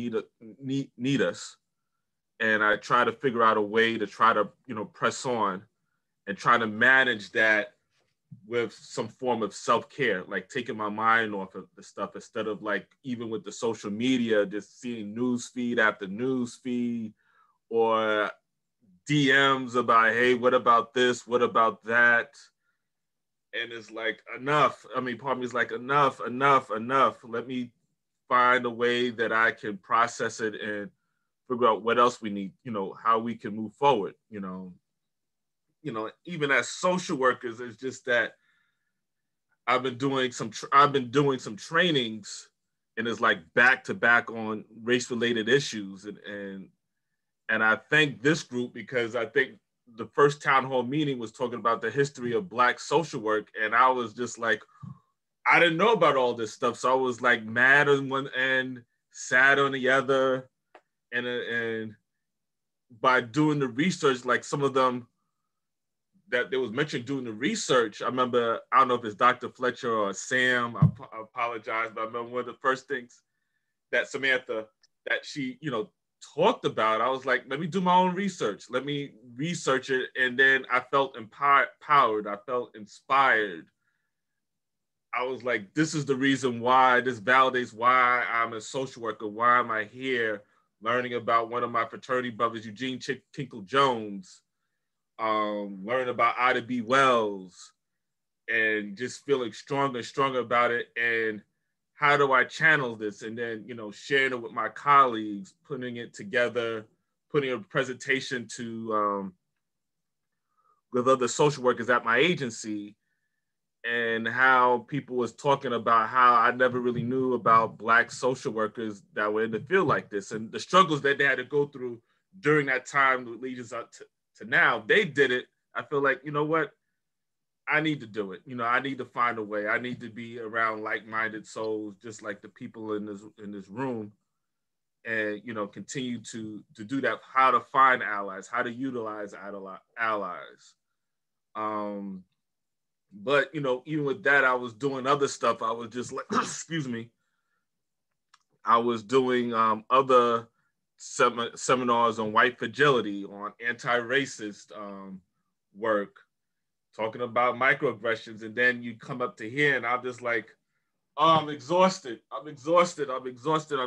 And I try to figure out a way to try to, press on and try to manage that with some form of self-care, like taking my mind off of the stuff instead of like, even with the social media, just seeing news feed after news feed or DMs about, hey, what about this? What about that? And it's like, enough. I mean, part of me is like, enough. Let me find a way that I can process it and figure out what else we need, how we can move forward, even as social workers, it's just that I've been doing some trainings, and it's like back to back on race-related issues, and I thank this group because I think the first town hall meeting was talking about the history of Black social work, and I was just like, I didn't know about all this stuff, so I was like mad on one end, sad on the other, and by doing the research, like some of them that there was mentioned doing the research. I remember, I don't know if it's Dr. Fletcher or Sam, I apologize, but I remember one of the first things that Samantha, that she, talked about, I was like, let me do my own research. Let me research it. And then I felt empowered. I felt inspired. I was like, this is the reason why, this validates why I'm a social worker. Why am I here learning about one of my fraternity brothers, Eugene Tinkle Jones, learning about Ida B. Wells, and just feeling stronger and stronger about it. And how do I channel this? And then, sharing it with my colleagues, putting it together, putting a presentation to with other social workers at my agency, and how people was talking about how I never really knew about Black social workers that were in the field like this, and the struggles that they had to go through during that time that leads us up to now. They did it. I feel like, you know what? I need to do it. You know, I need to find a way. I need to be around like-minded souls, just like the people in this room, and, you know, continue to do that. How to find allies, how to utilize allies. But, you know, even with that, I was doing other stuff. I was just like, excuse me. I was doing other seminars on white fragility, on anti-racist work, talking about microaggressions. And then you come up to here and I'm just like, oh, I'm exhausted. I'm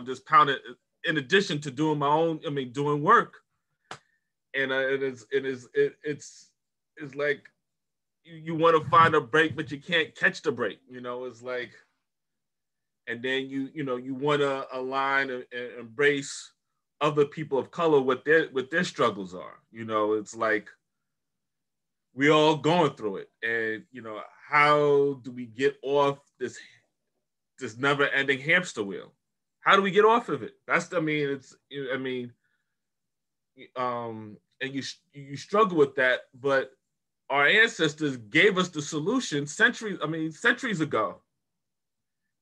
just pounded, in addition to doing my own, doing work. And it's like, you want to find a break, but you can't catch the break. You know, it's like, and then you want to align and embrace other people of color, what their struggles are. You know, it's like, we all going through it. And, you know, how do we get off this never ending hamster wheel? How do we get off of it? And you struggle with that, but our ancestors gave us the solution centuries ago.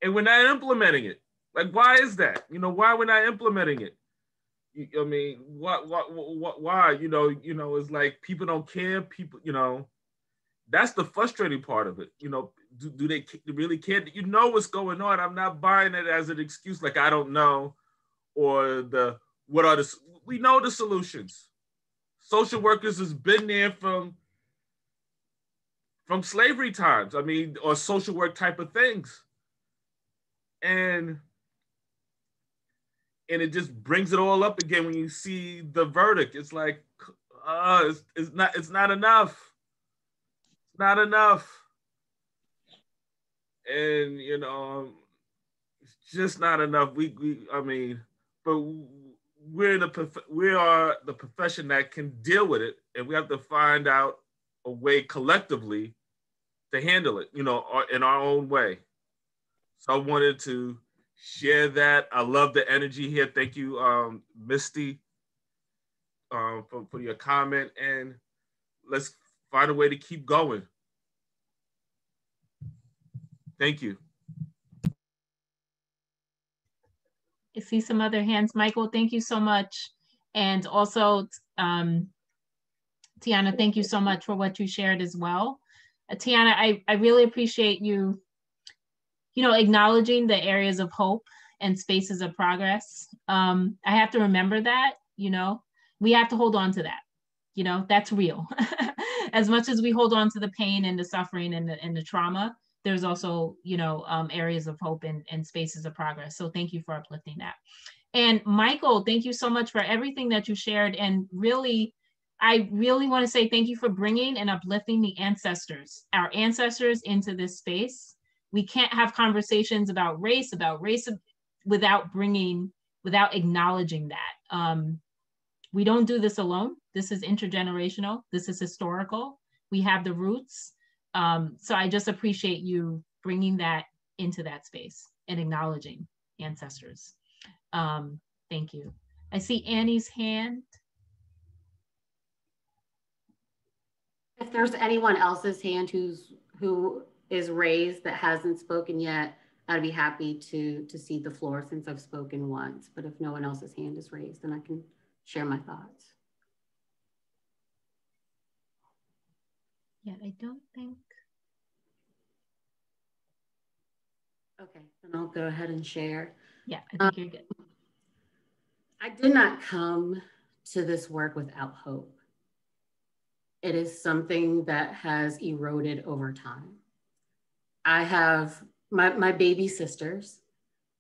And we're not implementing it. Like, why is that? You know, why we're not implementing it? Why? You know, it's like people don't care. People, you know, that's the frustrating part of it. You know, do they really care? You know what's going on. I'm not buying it as an excuse, like I don't know, or we know the solutions. Social workers has been there from slavery times. Or social work type of things. And it just brings it all up again when you see the verdict. It's like, it's not enough. It's not enough. And, you know, it's just not enough. But we are the profession that can deal with it, and we have to find out a way collectively to handle it, you know, in our own way. So I wanted to share that. I love the energy here. Thank you, Misty, for your comment. And let's find a way to keep going. Thank you. I see some other hands. Michael, thank you so much. And also, Tiahna, thank you so much for what you shared as well. Tiahna, I really appreciate you, you know, acknowledging the areas of hope and spaces of progress. I have to remember that, you know, we have to hold on to that, you know, that's real. As much as we hold on to the pain and the suffering and the trauma, there's also, you know, areas of hope and spaces of progress. So thank you for uplifting that. And Michael, thank you so much for everything that you shared. And really, I really want to say thank you for bringing and uplifting the ancestors, our ancestors, into this space. We can't have conversations about race without acknowledging that. We don't do this alone. This is intergenerational. This is historical. We have the roots. So I just appreciate you bringing that into that space and acknowledging ancestors. Thank you. I see Annie's hand. If there's anyone else's hand who is raised that hasn't spoken yet, I'd be happy to cede the floor since I've spoken once. But if no one else's hand is raised, then I can share my thoughts. Yeah, I don't think. Okay, then I'll go ahead and share. Yeah, I think you're good. I did not come to this work without hope. It is something that has eroded over time. I have my baby sisters.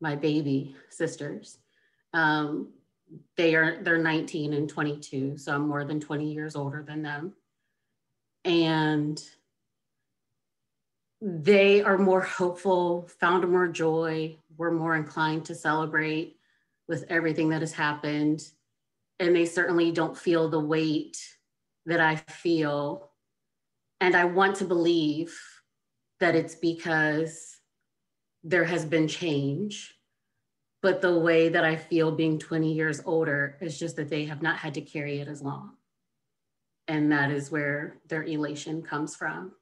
They're 19 and 22, so I'm more than 20 years older than them. And they are more hopeful, found more joy, were more inclined to celebrate with everything that has happened. And they certainly don't feel the weight that I feel. And I want to believe that it's because there has been change. But the way that I feel being 20 years older is just that they have not had to carry it as long. And that is where their elation comes from.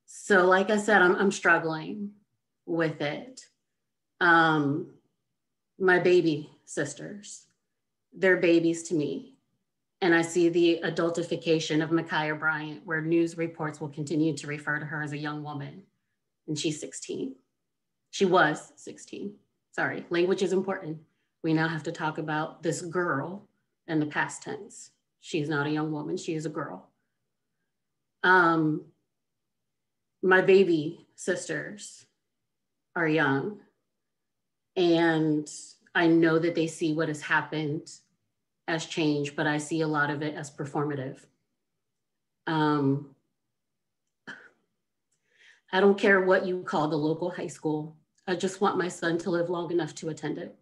So like I said, I'm struggling with it. My baby sisters, they're babies to me. And I see the adultification of Ma'Khia Bryant, where news reports will continue to refer to her as a young woman. And she's 16. She was 16. Sorry, language is important. We now have to talk about this girl in the past tense. She's not a young woman, she is a girl. My baby sisters are young, and I know that they see what has happened as change, but I see a lot of it as performative. I don't care what you call the local high school. I just want my son to live long enough to attend it.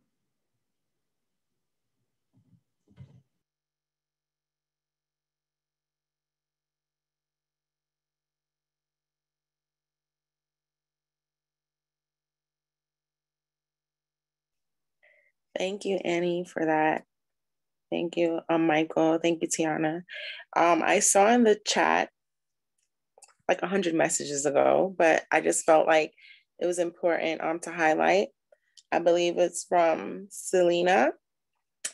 Thank you, Annie, for that. Thank you, Michael. Thank you, Tiahna. I saw in the chat like 100 messages ago, but I just felt like it was important to highlight. I believe it's from Selena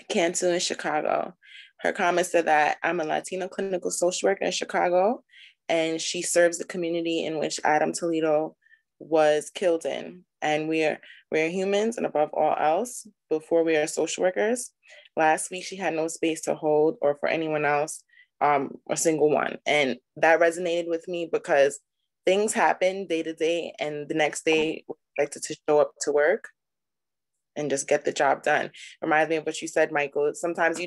Cantu in Chicago. Her comment said that I'm a Latino clinical social worker in Chicago, and she serves the community in which Adam Toledo was killed in. And we're humans, and above all else, before we are social workers. Last week, she had no space to hold or for anyone else, a single one. And that resonated with me because things happen day to day, and the next day we're expected to show up to work and just get the job done. Reminds me of what you said, Michael. Sometimes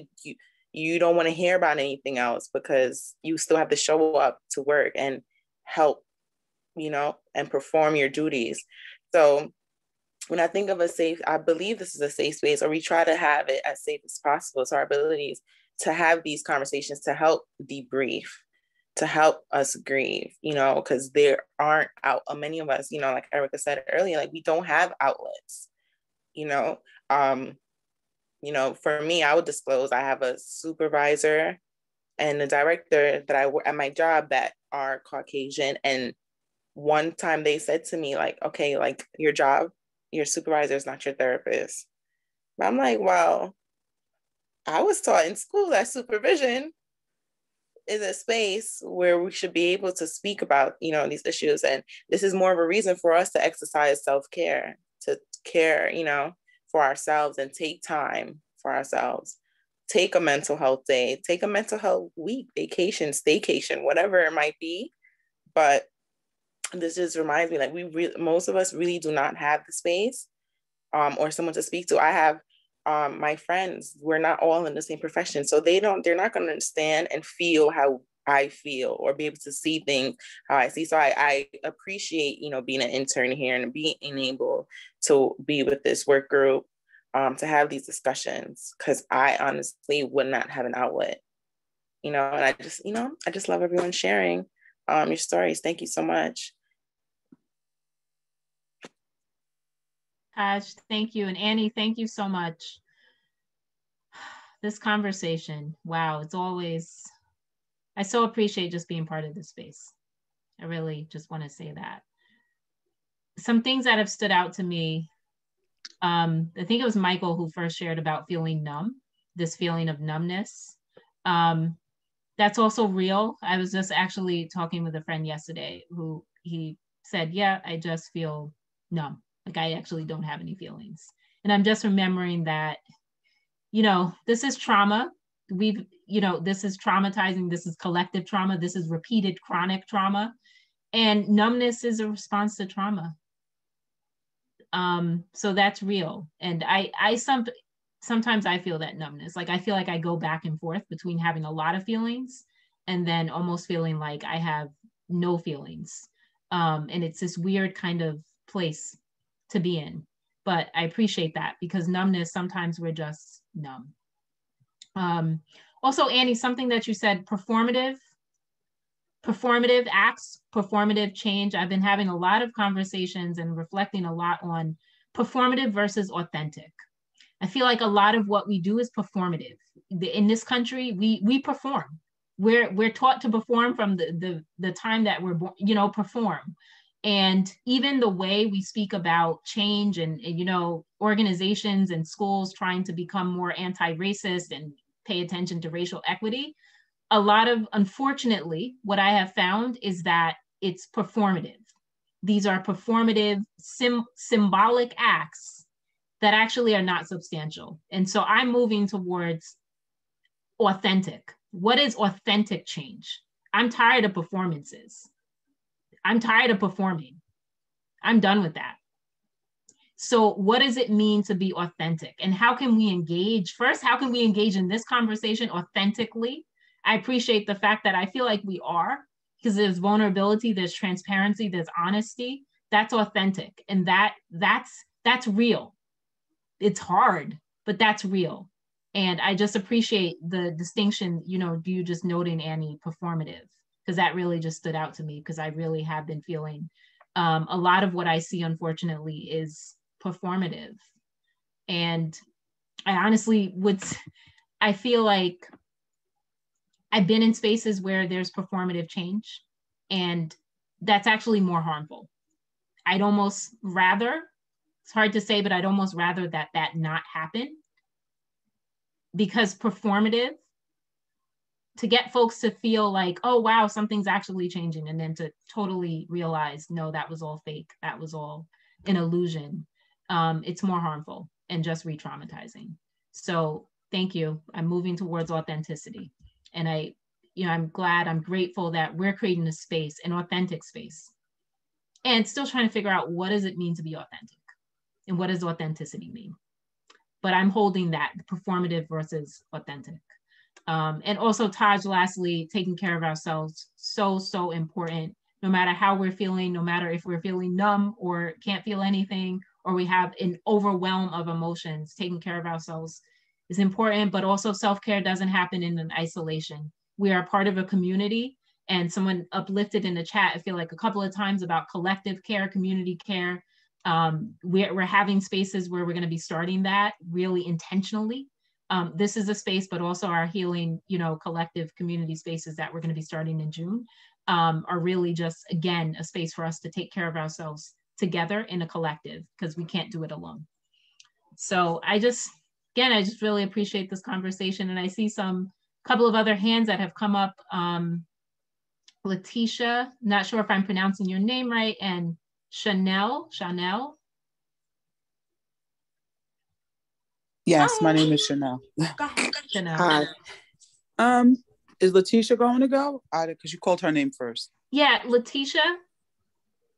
you don't want to hear about anything else because you still have to show up to work and help, and perform your duties. So when I think of I believe this is a safe space, or we try to have it as safe as possible. So our abilities to have these conversations to help debrief, to help us grieve, because there aren't many of us, like Erica said earlier, like we don't have outlets, for me, I would disclose, I have a supervisor and a director that I work at my job that are Caucasian. And one time they said to me, like, okay, like your supervisor is not your therapist. But I'm like, well, I was taught in school that supervision is a space where we should be able to speak about, these issues. And this is more of a reason for us to exercise self-care, to care, for ourselves and take time for ourselves. Take a mental health day, take a mental health week, vacation, staycation, whatever it might be. But this just reminds me, like most of us really do not have the space or someone to speak to. I have my friends, we're not all in the same profession. So they're not going to understand and feel how I feel or be able to see things how I see. So I appreciate, being an intern here and being able to be with this work group, to have these discussions, because I honestly would not have an outlet, and I just love everyone sharing your stories. Thank you so much. Taj, thank you. And Annie, thank you so much. This conversation, wow, it's always, I so appreciate just being part of this space. I really just want to say that. Some things that have stood out to me, I think it was Michael who first shared about feeling numb, this feeling of numbness. That's also real. I was just actually talking with a friend yesterday who he said, yeah, I just feel numb. Like I actually don't have any feelings. And I'm just remembering that, this is trauma. This is traumatizing. This is collective trauma. This is repeated chronic trauma. And numbness is a response to trauma. So that's real. And sometimes I feel that numbness. Like I feel like I go back and forth between having a lot of feelings and then almost feeling like I have no feelings. And it's this weird kind of place to be in. But I appreciate that because numbness, sometimes we're just numb. Also, Annie, something that you said, performative acts, performative change. I've been having a lot of conversations and reflecting a lot on performative versus authentic. I feel like a lot of what we do is performative. In this country, we perform. we're taught to perform from the time that we're born, you know, perform. And even the way we speak about change and, you know, organizations and schools trying to become more anti-racist and pay attention to racial equity, a lot of, unfortunately, what I have found is that it's performative. These are performative, symbolic acts that actually are not substantial. And so I'm moving towards authentic. What is authentic change? I'm tired of performances. I'm tired of performing. I'm done with that. So what does it mean to be authentic? And how can we engage? First, how can we engage in this conversation authentically? I appreciate the fact that I feel like we are, because there's vulnerability, there's transparency, there's honesty. That's authentic. And that's real. It's hard, but that's real. And I just appreciate the distinction, you know, you just noting, Annie, performative, because that really just stood out to me, because I really have been feeling a lot of what I see, unfortunately, is performative. And I honestly I feel like I've been in spaces where there's performative change, and that's actually more harmful. I'd almost rather, it's hard to say, but I'd almost rather that not happen, because performative, to get folks to feel like, oh, wow, something's actually changing, and then to totally realize, no, that was all fake. That was all an illusion. It's more harmful and just re-traumatizing. So thank you. I'm moving towards authenticity. And I'm glad, I'm grateful that we're creating a space, an authentic space, and still trying to figure out, what does it mean to be authentic? And what does authenticity mean? But I'm holding that, performative versus authentic. And also, Taj, lastly, taking care of ourselves, so important. No matter how we're feeling, no matter if we're feeling numb or can't feel anything, or we have an overwhelm of emotions, taking care of ourselves is important, but also self-care doesn't happen in an isolation. We are part of a community, and someone uplifted in the chat, I feel like a couple of times, about collective care, community care. We're having spaces where we're gonna be starting that really intentionally. This is a space, but also our healing, you know, collective community spaces that we're gonna be starting in June are really just, again, a space for us to take care of ourselves together in a collective, because we can't do it alone. So I just really appreciate this conversation. And I see couple of other hands that have come up. Letitia, not sure if I'm pronouncing your name right, and Chanel. Yes, my name is Chanel. Go ahead, Chanel. Hi. Is Letitia going to go? Because you called her name first. Yeah, Letitia.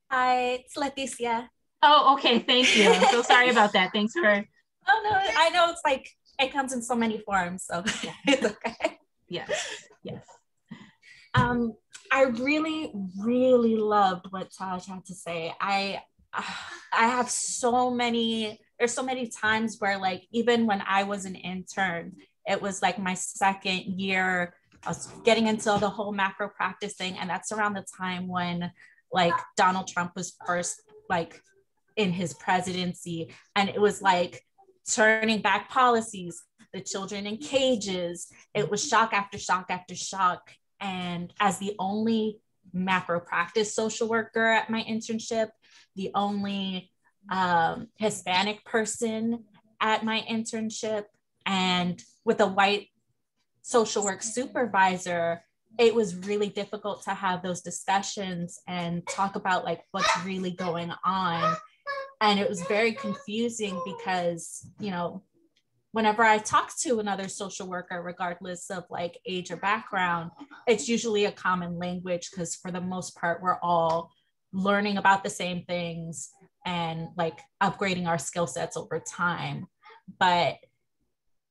Hi, it's Leticia. Oh, okay, thank you. I'm so sorry about that. Thanks for. Oh no, I know it's like, it comes in so many forms, so it's okay. Yes. I really loved what Taj had to say. I have there's so many times where, like, even when I was an intern, it was like my second year, I was getting into the whole macro practice thing. And that's around the time when, like, Donald Trump was first, like, in his presidency. And it was like turning back policies, the children in cages. It was shock after shock after shock. And as the only macro practice social worker at my internship, the only Hispanic person at my internship, and with a white social work supervisor, it was really difficult to have those discussions and talk about, like, what's really going on. And it was very confusing because, you know, whenever I talk to another social worker, regardless of, like, age or background, it's usually a common language, because for the most part, we're all learning about the same things and, like, upgrading our skill sets over time. But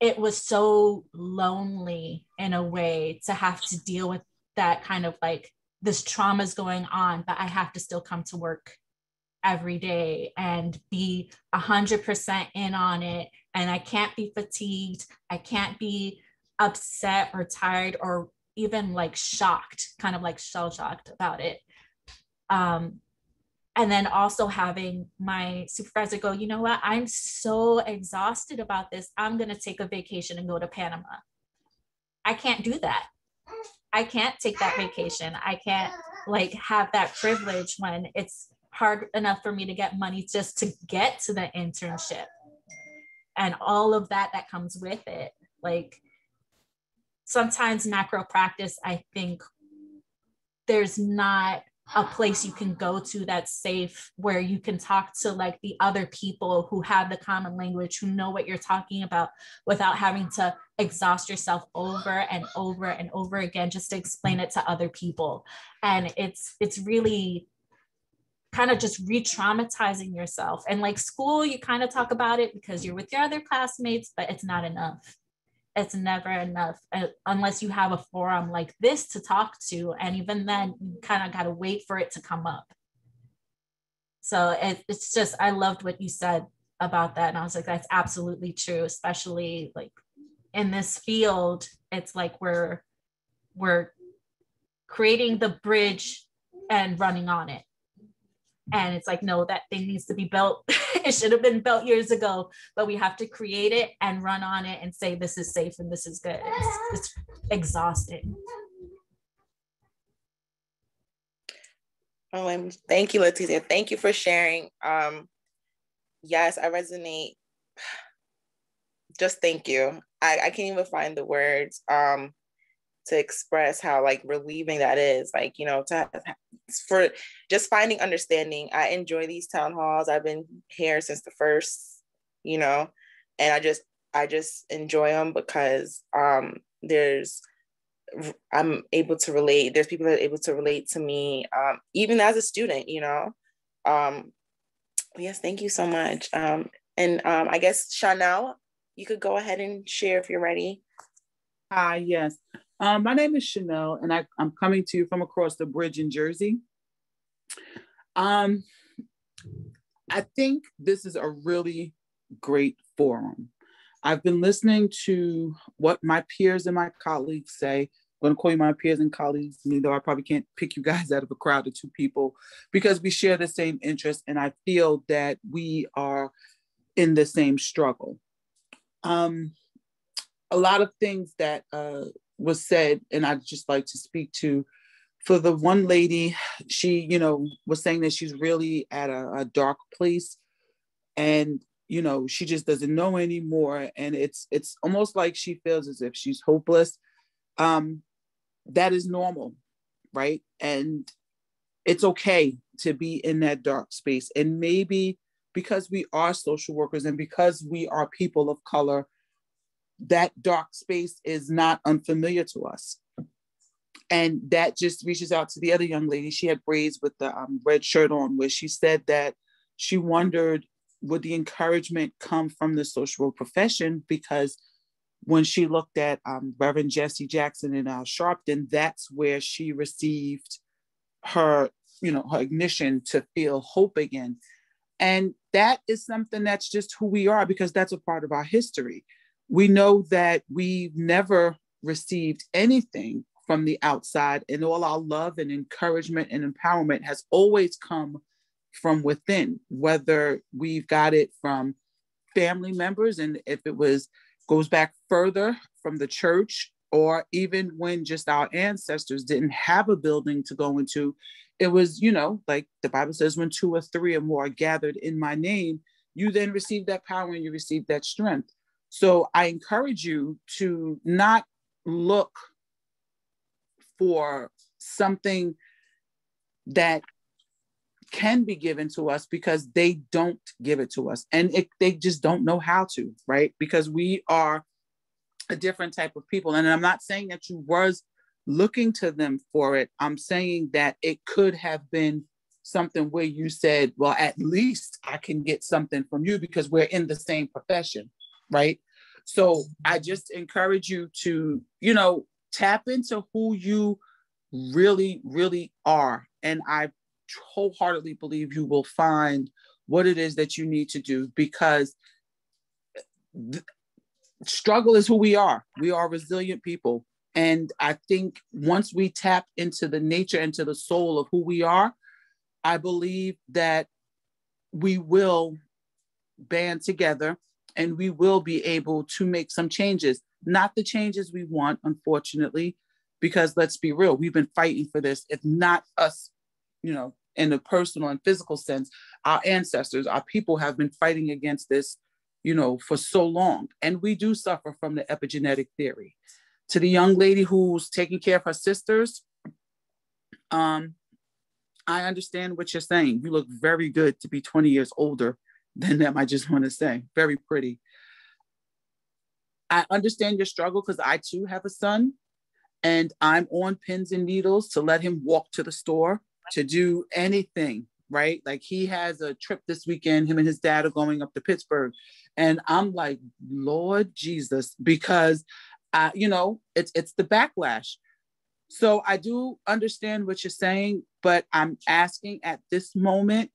it was so lonely in a way to have to deal with that kind of, like, this trauma is going on, but I have to still come to work every day and be 100% in on it. And I can't be fatigued. I can't be upset or tired or even, like, shocked, kind of like shell shocked about it. And then also having my supervisor go, you know what, I'm so exhausted about this. I'm going to take a vacation and go to Panama. I can't do that. I can't take that vacation. I can't like have that privilege when it's hard enough for me to get money just to get to the internship and all of that comes with it. Like sometimes macro practice, I think there's not a place you can go to that's safe where you can talk to like the other people who have the common language, who know what you're talking about without having to exhaust yourself over and over and over again just to explain it to other people. And it's really kind of just re-traumatizing yourself. And like school, you kind of talk about it because you're with your other classmates, but it's not enough. It's never enough unless you have a forum like this to talk to. And even then, you kind of got to wait for it to come up. So it's just, I loved what you said about that. And I was like, that's absolutely true, especially like in this field. It's like we're creating the bridge and running on it. And it's like, no, that thing needs to be built. It should have been built years ago, but we have to create it and run on it and say, this is safe and this is good. It's exhausting. Oh, and thank you, Leticia. Thank you for sharing. Yes, I resonate. Just thank you. I can't even find the words to express how like relieving that is. Like, you know, for just finding understanding. I enjoy these town halls. I've been here since the first, you know, and I just enjoy them because I'm able to relate. There's people that are able to relate to me, even as a student, you know. Yes, thank you so much. And I guess Chanel, you could go ahead and share if you're ready. Hi, yes. My name is Chanel, and I'm coming to you from across the bridge in Jersey. I think this is a really great forum. I've been listening to what my peers and my colleagues say. I'm going to call you my peers and colleagues, even though I probably can't pick you guys out of a crowd of two people, because we share the same interests, and I feel that we are in the same struggle. A lot of things that was said, and I'd just like to speak to. For the one lady, she, you know, was saying that she's really at a dark place, and, you know, she just doesn't know anymore. And it's almost like she feels as if she's hopeless. That is normal, right? And it's okay to be in that dark space. And maybe because we are social workers and because we are people of color, that dark space is not unfamiliar to us. And that just reaches out to the other young lady. She had braids with the red shirt on, where she said that she wondered, would the encouragement come from the social work profession? Because when she looked at Reverend Jesse Jackson in Sharpton, that's where she received her, you know, her ignition to feel hope again. And that is something that's just who we are, because that's a part of our history. We know that we've never received anything from the outside, and all our love and encouragement and empowerment has always come from within, whether we've got it from family members, and if it goes back further from the church, or even when just our ancestors didn't have a building to go into, it was, you know, like the Bible says, when 2 or 3 or more are gathered in my name, you then receive that power and you receive that strength. So I encourage you to not look for something that can be given to us, because they don't give it to us, and they just don't know how to, right? Because we are a different type of people. And I'm not saying that you was looking to them for it. I'm saying that it could have been something where you said, well, at least I can get something from you because we're in the same profession, right? So I just encourage you to, you know, tap into who you really, really are. And I wholeheartedly believe you will find what it is that you need to do, because struggle is who we are. We are resilient people. And I think once we tap into the nature, into the soul of who we are, I believe that we will band together and we will be able to make some changes. Not the changes we want, unfortunately, because let's be real, we've been fighting for this. If not us, in a personal and physical sense, our ancestors, our people have been fighting against this, for so long. And we do suffer from the epigenetic theory. To the young lady who's taking care of her sisters, I understand what you're saying. You look very good to be 20 years older than them, I just want to say. Very pretty. I understand your struggle because I too have a son, and I'm on pins and needles to let him walk to the store, to do anything, right? Like he has a trip this weekend, him and his dad are going up to Pittsburgh. And I'm like, Lord Jesus, because, it's the backlash. So I do understand what you're saying, but I'm asking at this moment,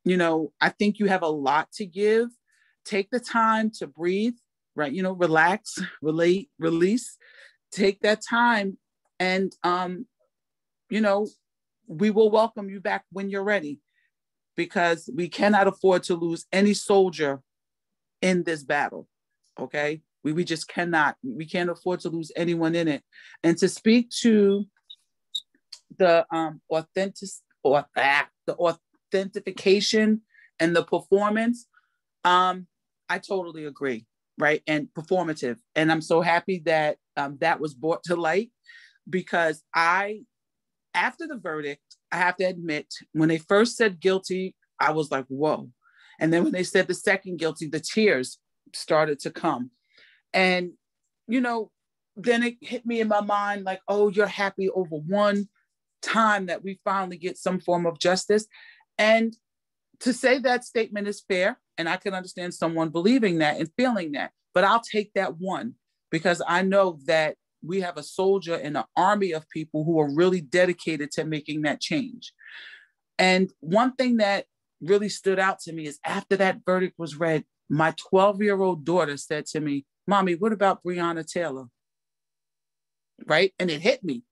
I think you have a lot to give. Take the time to breathe, right? Relax, relate, release, take that time. And, we will welcome you back when you're ready, because we cannot afford to lose any soldier in this battle. Okay. We just cannot, we can't afford to lose anyone in it. And to speak to the authentication and the performance, I totally agree, right? And performative. And I'm so happy that that was brought to light, because after the verdict, I have to admit, when they first said guilty, I was like, whoa. And then when they said the second guilty, the tears started to come. And, then it hit me in my mind like, oh, you're happy over one time that we finally get some form of justice. And to say that statement is fair, and I can understand someone believing that and feeling that, but I'll take that one, because I know that we have a soldier and an army of people who are really dedicated to making that change. And one thing that really stood out to me is after that verdict was read, my 12-year-old daughter said to me, Mommy, what about Breonna Taylor? Right? And it hit me,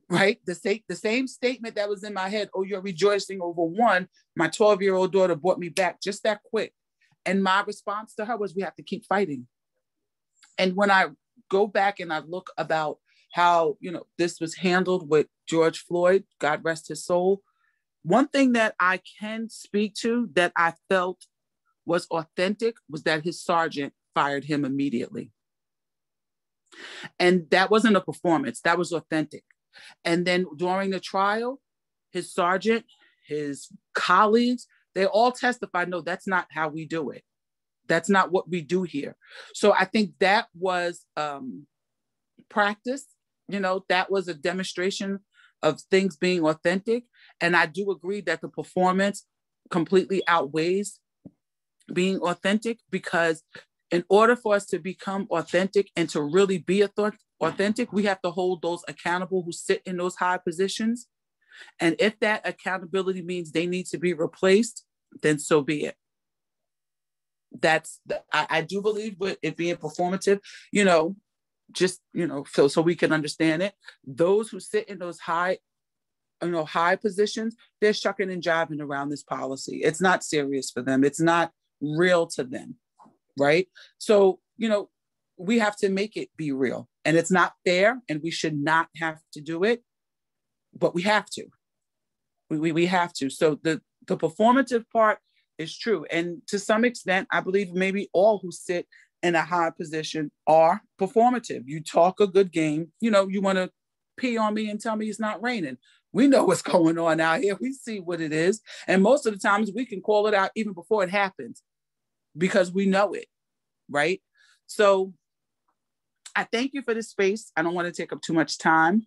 right? The same statement that was in my head, oh, you're rejoicing over one, my 12-year-old daughter brought me back just that quick. And my response to her was, we have to keep fighting. And when I go back and I look about how, this was handled with George Floyd, God rest his soul, one thing that I can speak to that I felt was authentic was that his sergeant fired him immediately. And that wasn't a performance, that was authentic. And then during the trial, his sergeant, his colleagues, they all testified, no, that's not how we do it. That's not what we do here. So I think that was practice, that was a demonstration of things being authentic. And I do agree that the performance completely outweighs being authentic, because in order for us to become authentic and to really be authentic, we have to hold those accountable who sit in those high positions. And if that accountability means they need to be replaced, then so be it. I do believe with it being performative, so we can understand it. Those who sit in those high positions, they're shucking and jiving around this policy. It's not serious for them. It's not real to them, right? So, we have to make it be real, and it's not fair, and we should not have to do it, but we have to. We have to. So the performative part is true. And to some extent, I believe maybe all who sit in a high position are performative. You talk a good game, you want to pee on me and tell me it's not raining. We know what's going on out here. We see what it is. And most of the times we can call it out even before it happens because we know it, right? So I thank you for this space. I don't want to take up too much time.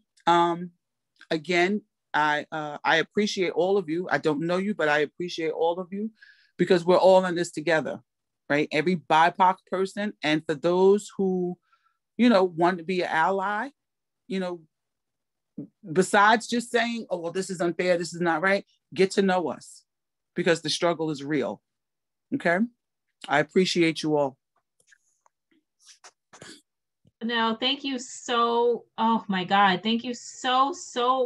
Again, I appreciate all of you. I don't know you, but I appreciate all of you because we're all in this together, right? Every BIPOC person. And for those who, want to be an ally, besides just saying, oh, well, this is unfair, this is not right, get to know us because the struggle is real. Okay. I appreciate you all. No, thank you so, oh my God, thank you so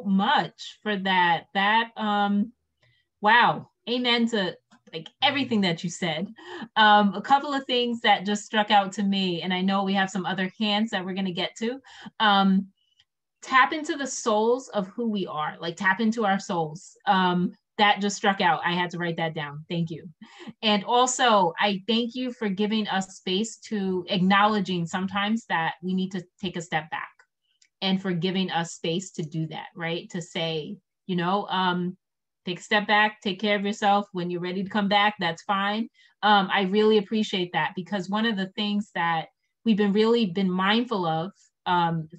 much for that. Wow, amen to like everything that you said. A couple of things that just struck out to me, and I know we have some other hands that we're gonna get to. tap into the souls of who we are, like tap into our souls. That just struck out. I had to write that down. Thank you. And also, I thank you for giving us space to acknowledging sometimes that we need to take a step back, and for giving us space to do that, right? To say, you know, take a step back, take care of yourself. When you're ready to come back, that's fine. I really appreciate that, because one of the things that we've really been mindful of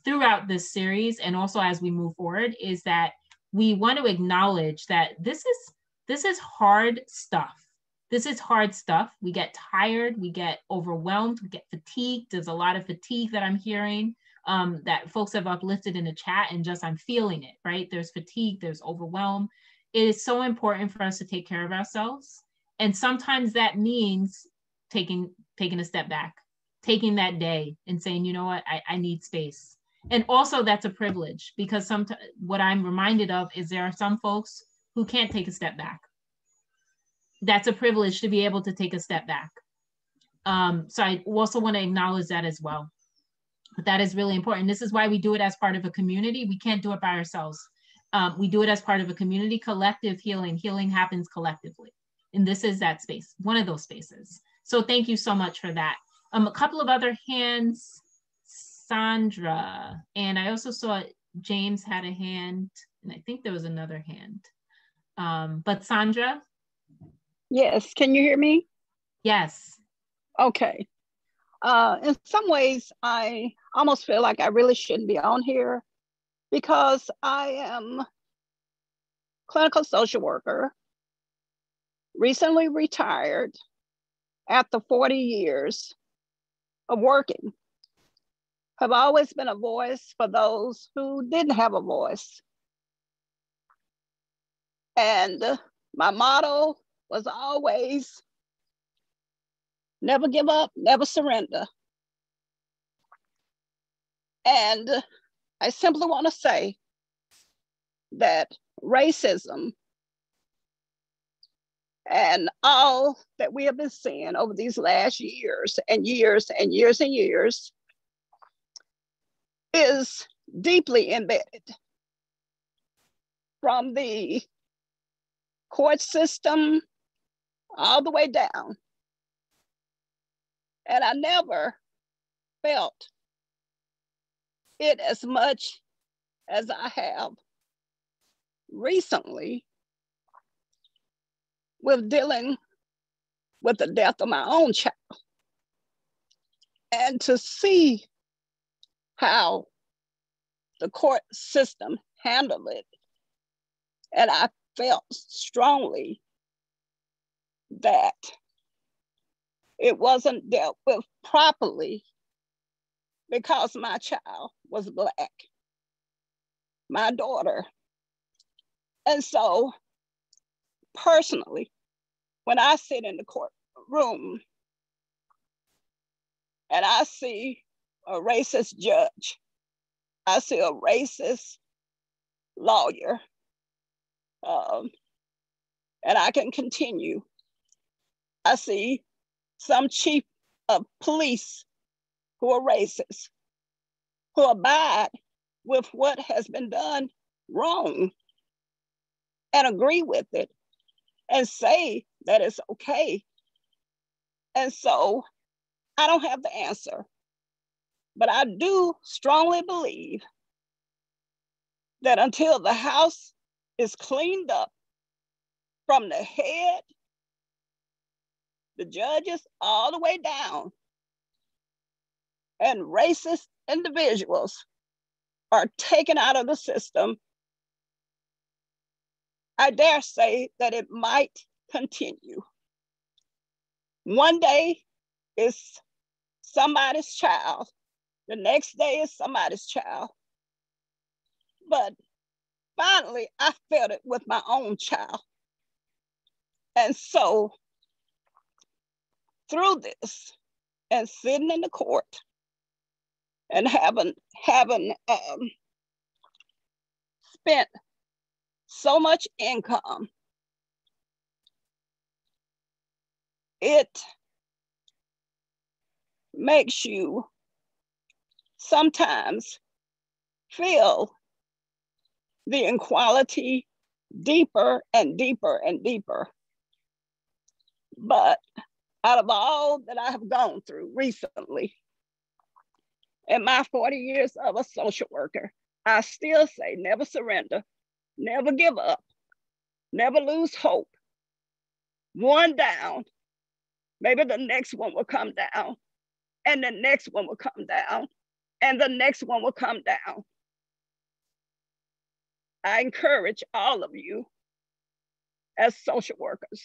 throughout this series, and also as we move forward, is that we want to acknowledge that this is hard stuff. This is hard stuff. We get tired, we get overwhelmed, we get fatigued. There's a lot of fatigue that I'm hearing that folks have uplifted in the chat, and just I'm feeling it, right? There's fatigue, there's overwhelm. It is so important for us to take care of ourselves. And sometimes that means taking a step back, taking that day and saying, you know what, I need space. And also that's a privilege, because sometimes what I'm reminded of is there are some folks who can't take a step back. That's a privilege to be able to take a step back. So I also want to acknowledge that as well. But that is really important. This is why we do it as part of a community. We can't do it by ourselves. We do it as part of a community. Collective healing. Healing happens collectively. And this is that space, one of those spaces. So thank you so much for that. A couple of other hands. Sandra, and I also saw James had a hand, and I think there was another hand. But Sandra? Yes, can you hear me? Yes. Okay. In some ways, I almost feel like I really shouldn't be on here, because I am a clinical social worker, recently retired after 40 years of working. Have always been a voice for those who didn't have a voice. And my motto was always, never give up, never surrender. And I simply want to say that racism and all that we have been seeing over these last years and years and years and years is deeply embedded from the court system all the way down. And I never felt it as much as I have recently with dealing with the death of my own child. And to see how the court system handled it. And I felt strongly that it wasn't dealt with properly because my child was Black, my daughter. And so personally, when I sit in the courtroom and I see a racist judge, I see a racist lawyer, and I can continue. I see some chief of police who are racist, who abide with what has been done wrong and agree with it and say that it's okay. And so I don't have the answer, but I do strongly believe that until the house is cleaned up from the head, the judges, all the way down, and racist individuals are taken out of the system, I dare say that it might continue. One day is somebody's child, the next day is somebody's child. But finally, I felt it with my own child. And so through this and sitting in the court and having spent so much income, it makes you sometimes feel the inequality deeper and deeper and deeper. But out of all that I have gone through recently, in my 40 years of a social worker, I still say never surrender, never give up, never lose hope. One down, maybe the next one will come down, and the next one will come down, and the next one will come down. I encourage all of you as social workers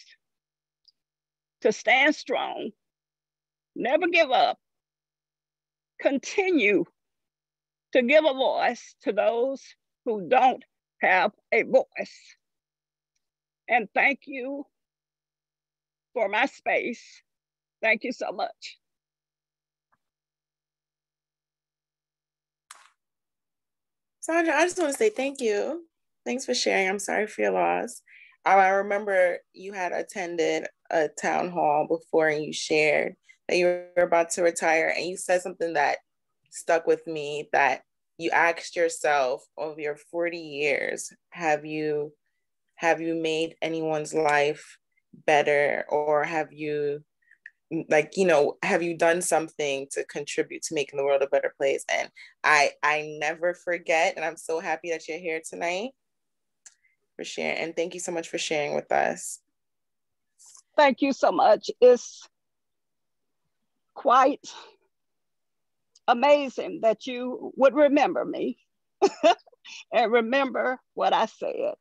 to stand strong, never give up, continue to give a voice to those who don't have a voice. And thank you for my space. Thank you so much. Sandra, I just want to say thank you. Thanks for sharing. I'm sorry for your loss. I remember you had attended a town hall before and you shared that you were about to retire, and you said something that stuck with me, that you asked yourself, over your 40 years, have you made anyone's life better, or have you, like, you know, have you done something to contribute to making the world a better place? And I never forget, and I'm so happy that you're here tonight for sharing. And thank you so much for sharing with us. Thank you so much. It's quite amazing that you would remember me and remember what I said.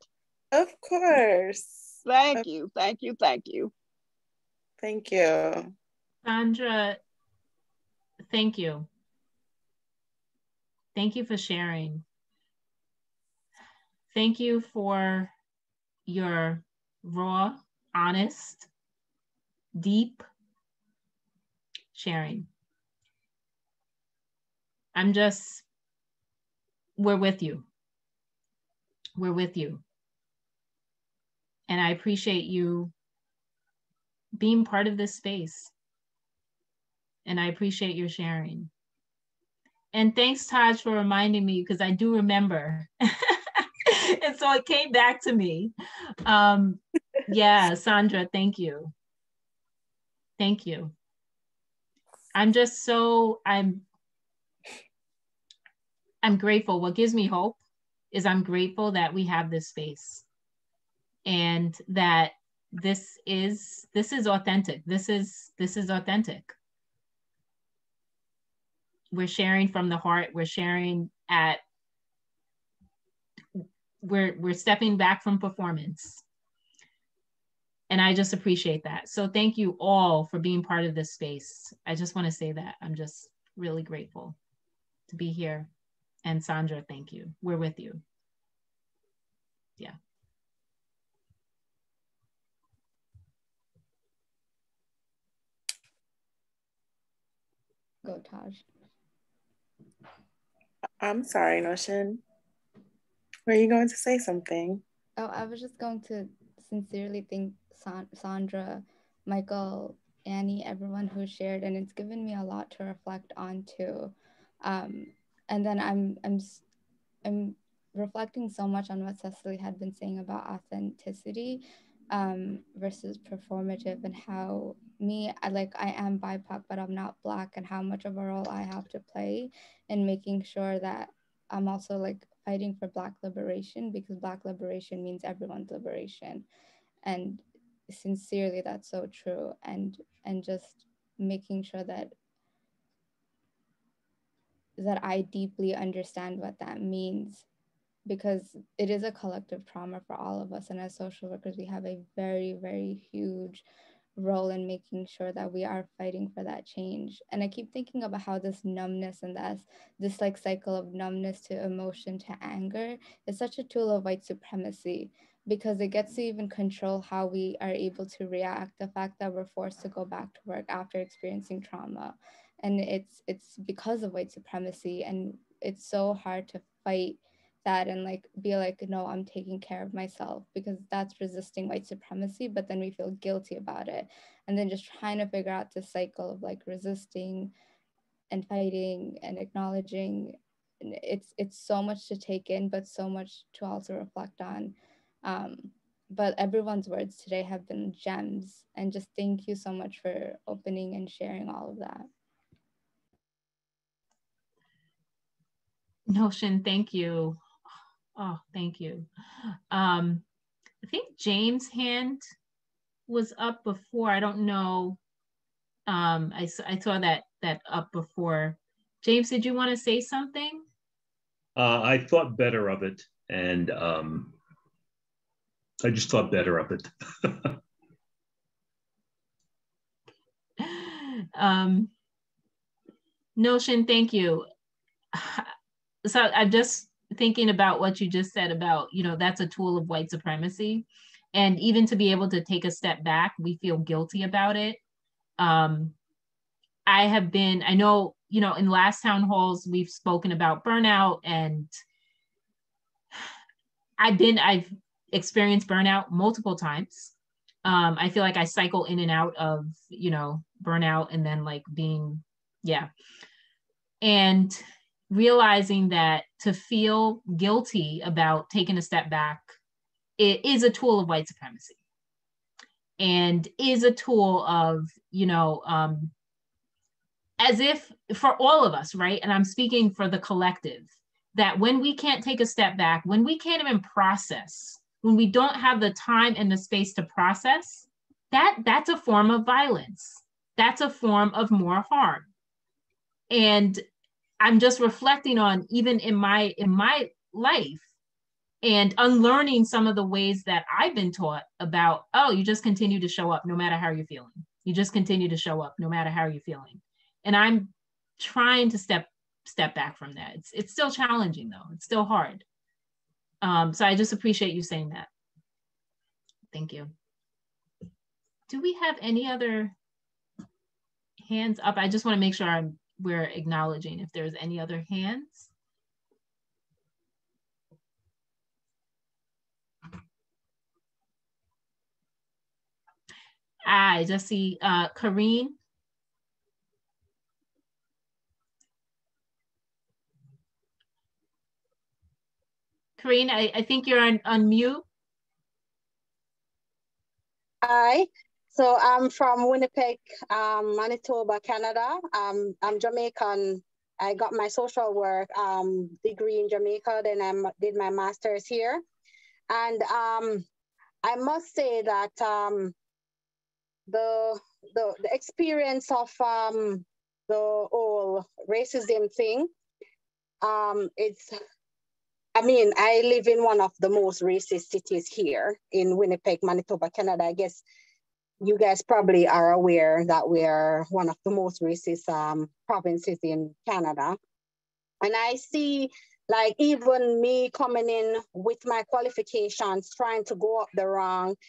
Of course. Thank you, thank you, thank you. Thank you. Sandra, thank you. Thank you for sharing. Thank you for your raw, honest, deep sharing. We're with you. We're with you. And I appreciate you being part of this space. And I appreciate your sharing. And thanks, Taj, for reminding me, because I do remember. And so it came back to me. Yeah, Sandra, thank you. Thank you. I'm grateful. What gives me hope is I'm grateful that we have this space and that this is authentic. This is authentic. We're sharing from the heart. We're sharing we're stepping back from performance. And I just appreciate that. So thank you all for being part of this space. I just want to say that. I'm just really grateful to be here. And Sandra, thank you. We're with you. Yeah. Go, Taj. I'm sorry, Noshin. Were you going to say something? Oh, I was just going to sincerely thank Sandra, Michael, Annie, everyone who shared, and it's given me a lot to reflect on too. And then I'm reflecting so much on what Cecily had been saying about authenticity versus performative, and how I am BIPOC, but I'm not Black, and how much of a role I have to play in making sure that I'm also like fighting for Black liberation, because Black liberation means everyone's liberation. And sincerely, that's so true. And just making sure that I deeply understand what that means, because it is a collective trauma for all of us. And as social workers, we have a very, very huge role in making sure that we are fighting for that change. And I keep thinking about how this numbness and this like cycle of numbness to emotion to anger is such a tool of white supremacy, because it gets to even control how we are able to react. The fact that we're forced to go back to work after experiencing trauma, and it's because of white supremacy. And it's so hard to fight that and like be like, no, I'm taking care of myself, because that's resisting white supremacy, but then we feel guilty about it. And then just trying to figure out the cycle of like resisting and fighting and acknowledging it's so much to take in, but so much to also reflect on. But everyone's words today have been gems, and just thank you so much for opening and sharing all of that. Noshin, thank you. Oh, thank you. I think James' hand was up before. I don't know. I saw that up before. James, did you want to say something? I thought better of it, and I just thought better of it. Noshin, thank you. So I'm just thinking about what you just said about, that's a tool of white supremacy. And even to be able to take a step back, we feel guilty about it. I know, in last town halls, we've spoken about burnout, and I've experienced burnout multiple times. I feel like I cycle in and out of, burnout and then like being, and realizing that to feel guilty about taking a step back, it is a tool of white supremacy, and is a tool of, as if for all of us, right? And I'm speaking for the collective, that when we can't take a step back, when we can't even process, when we don't have the time and the space to process, that's a form of violence. That's a form of more harm. And I'm just reflecting on, even in my life, and unlearning some of the ways that I've been taught about, oh, you just continue to show up no matter how you're feeling. You just continue to show up no matter how you're feeling. And I'm trying to step back from that. It's still challenging though. It's still hard. So I just appreciate you saying that. Thank you. Do we have any other hands up? I just want to make sure we're acknowledging if there's any other hands. I just see Kareen. Kareen, I think you're on mute. Hi, so I'm from Winnipeg, Manitoba, Canada. I'm Jamaican. I got my social work degree in Jamaica, then I did my master's here. And I must say that the experience of the whole racism thing, I live in one of the most racist cities here in Winnipeg, Manitoba, Canada. I guess you guys probably are aware that we are one of the most racist provinces in Canada. And I see, like, even me coming in with my qualifications, trying to go up the rank,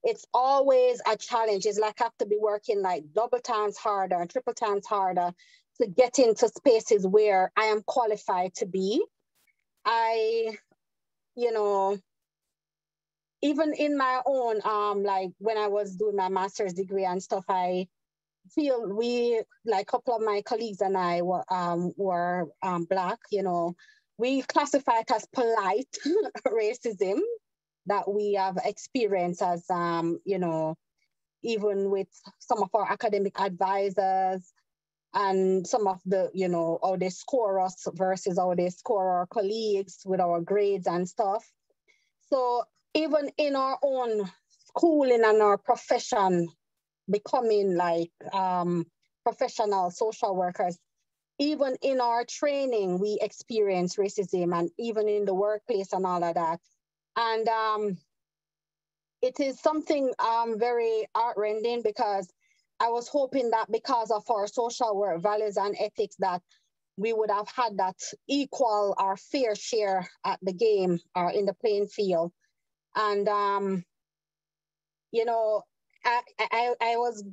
it's always a challenge. It's like I have to be working like double times harder, triple times harder to get into spaces where I am qualified to be. Even in my own, like when I was doing my master's degree and stuff, I feel a couple of my colleagues and I were Black, we classify it as polite racism that we have experienced as, even with some of our academic advisors and some of the, how they score us versus how they score our colleagues with our grades and stuff. So even in our own schooling and our profession, becoming like professional social workers, even in our training, we experience racism, and even in the workplace and all of that. And it is something very heartrending, because I was hoping that because of our social work values and ethics that we would have had that equal or fair share at the game or in the playing field. And, I was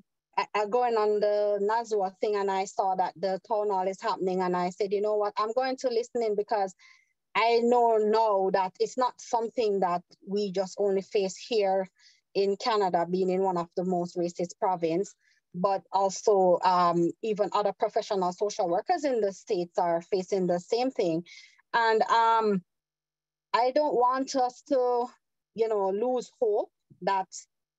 going on the NASW thing, and I saw that the town hall is happening, and I said, you know what, I'm going to listen in, because I know now that it's not something that we just only face here in Canada, being in one of the most racist provinces, but also even other professional social workers in the States are facing the same thing. And I don't want us to, lose hope that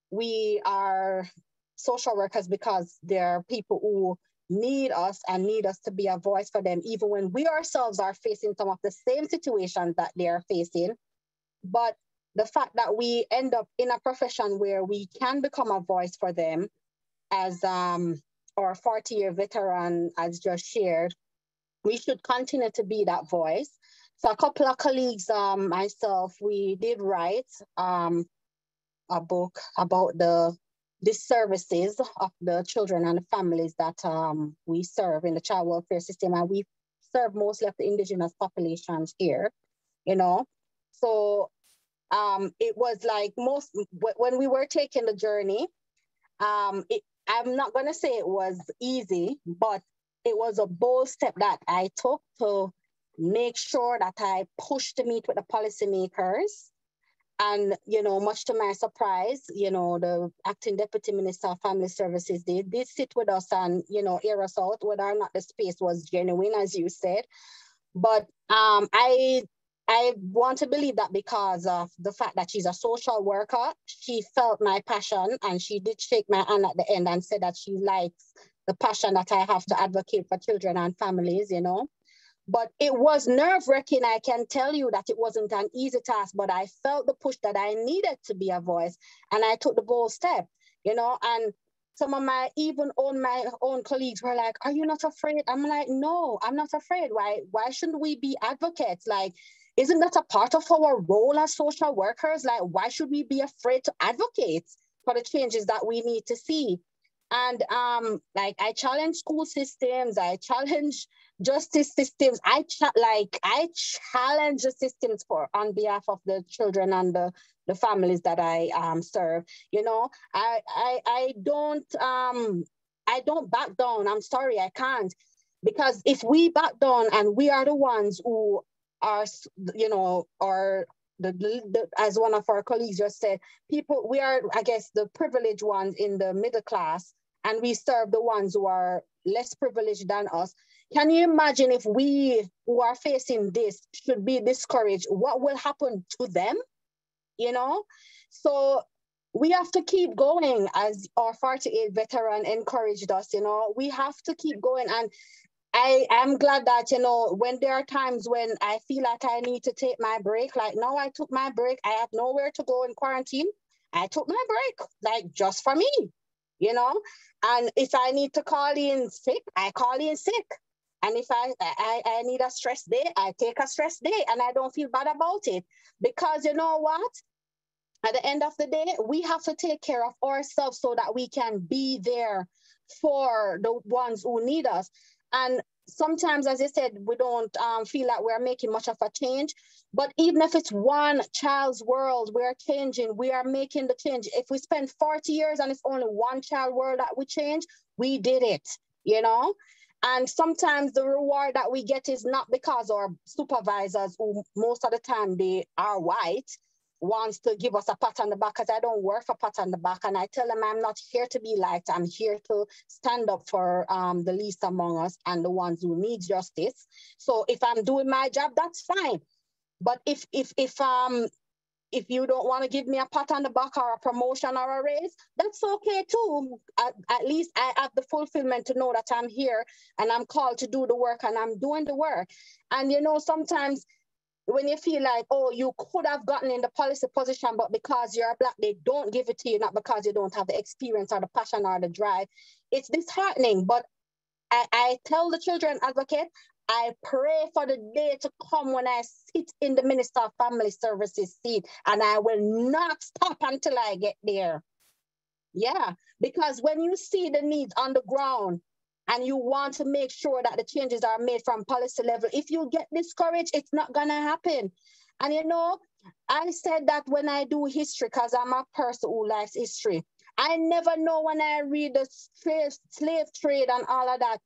we are social workers because there are people who need us and need us to be a voice for them, even when we ourselves are facing some of the same situations that they are facing. But the fact that we end up in a profession where we can become a voice for them, as our 40-year veteran has just shared, we should continue to be that voice. So a couple of colleagues, myself, we did write a book about the disservices of the children and the families that we serve in the child welfare system. And we serve mostly of the indigenous populations here, So it was like when we were taking the journey, I'm not going to say it was easy, but it was a bold step that I took to make sure that I pushed to meet with the policymakers. And, much to my surprise, the acting deputy minister of family services did sit with us and, air us out whether or not the space was genuine, as you said. But I want to believe that because of the fact that she's a social worker, she felt my passion and she did shake my hand at the end and said that she likes the passion that I have to advocate for children and families, But it was nerve-wracking. I can tell you that it wasn't an easy task, but I felt the push that I needed to be a voice. And I took the bold step, and some of my own colleagues were like, "Are you not afraid?" I'm like, "No, I'm not afraid. Why shouldn't we be advocates? Like, isn't that a part of our role as social workers? Like, why should we be afraid to advocate for the changes that we need to see?" And I challenge school systems, I challenge justice systems, I challenge the systems on behalf of the children and the families that I serve. I don't back down. I'm sorry, I can't. Because if we back down and we are the ones who are, as one of our colleagues just said, we are, I guess, the privileged ones in the middle class, and we serve the ones who are less privileged than us. Can you imagine if we who are facing this should be discouraged? What will happen to them? So we have to keep going, as our 48 veteran encouraged us, we have to keep going. And I am glad that, when there are times when I feel like I need to take my break, like now I took my break, I had nowhere to go in quarantine. I took my break, like just for me, and if I need to call in sick, I call in sick. And if I need a stress day, I take a stress day, and I don't feel bad about it. Because you know what? At the end of the day, we have to take care of ourselves so that we can be there for the ones who need us. And sometimes, as I said, we don't feel like we're making much of a change. But even if it's one child's world, we're changing, we are making the change. If we spend 40 years and it's only one child world that we change, we did it, And sometimes the reward that we get is not because our supervisors, who most of the time they are white, wants to give us a pat on the back, because I don't work for pat on the back. And I tell them I'm not here to be liked. I'm here to stand up for the least among us and the ones who need justice. So if I'm doing my job, that's fine. But if you don't want to give me a pat on the back or a promotion or a raise, that's okay too. At least I have the fulfillment to know that I'm here and I'm called to do the work and I'm doing the work. And sometimes when you feel like, oh, you could have gotten in the policy position, but because you're Black, they don't give it to you, not because you don't have the experience or the passion or the drive. It's disheartening. But I tell the children advocate, I pray for the day to come when I sit in the Minister of Family Services seat, and I will not stop until I get there. Yeah, because when you see the needs on the ground and you want to make sure that the changes are made from policy level, if you get discouraged, it's not going to happen. And I said that when I do history, because I'm a person who likes history, I never know when I read the slave trade and all of that,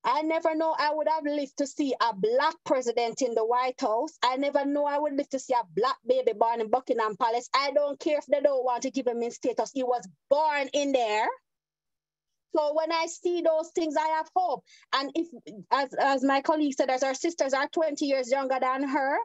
I never know I would have lived to see a Black president in the White House. I never know I would live to see a Black baby born in Buckingham Palace. I don't care if they don't want to give him in status. He was born in there. So when I see those things, I have hope. And if, as my colleague said, as our sisters are 20 years younger than her,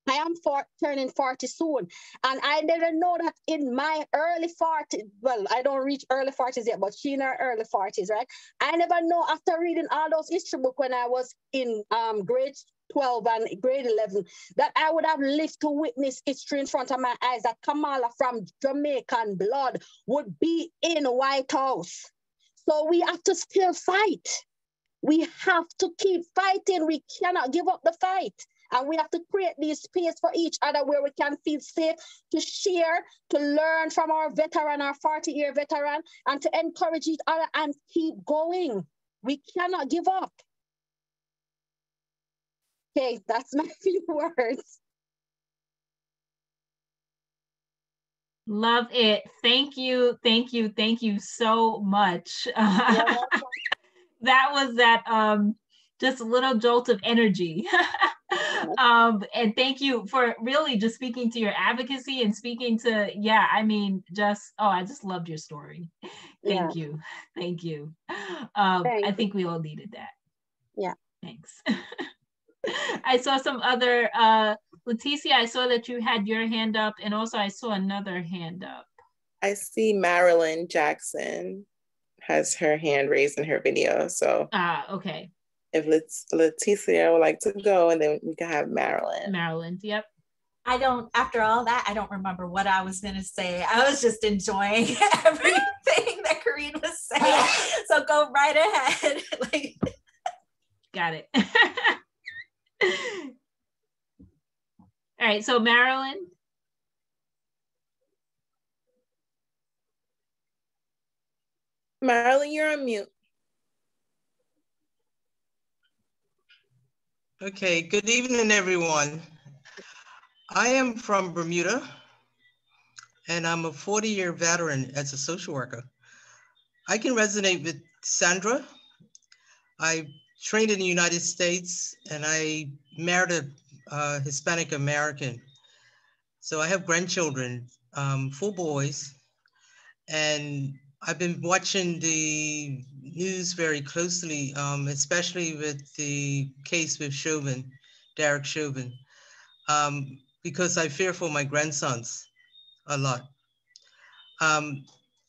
I am turning 40 soon. And I didn't know that in my early 40s, well, I don't reach early 40s yet, but she in her early 40s, right? I never know after reading all those history books when I was in grade 12 and grade 11, that I would have lived to witness history in front of my eyes, that Kamala from Jamaican blood would be in White House. So we have to still fight. We have to keep fighting. We cannot give up the fight. And we have to create this space for each other where we can feel safe to share, to learn from our veteran, our 40-year veteran, and to encourage each other and keep going. We cannot give up. Okay, that's my few words. Love it. Thank you, thank you, thank you so much. That was that just a little jolt of energy. And thank you for really just speaking to your advocacy and speaking to, yeah, I mean, just, oh, I just loved your story. Thank you. Thank you. I think we all needed that. Yeah. Thanks. I saw some other, Leticia, I saw that you had your hand up, and also I saw another hand up. I see Marilyn Jackson has her hand raised in her video. So okay. If Leticia would like to go, and then we can have Marilyn. Marilyn, yep. I don't, after all that, I don't remember what I was going to say. I was just enjoying everything that Karine was saying. So go right ahead. Got it. All right, so Marilyn. Marilyn, you're on mute. Okay, good evening, everyone. I am from Bermuda, and I'm a 40-year veteran as a social worker. I can resonate with Sandra. I trained in the United States, and I married a Hispanic American. So I have grandchildren, 4 boys, and I've been watching the news very closely, especially with the case with Chauvin, Derek Chauvin, because I fear for my grandsons a lot.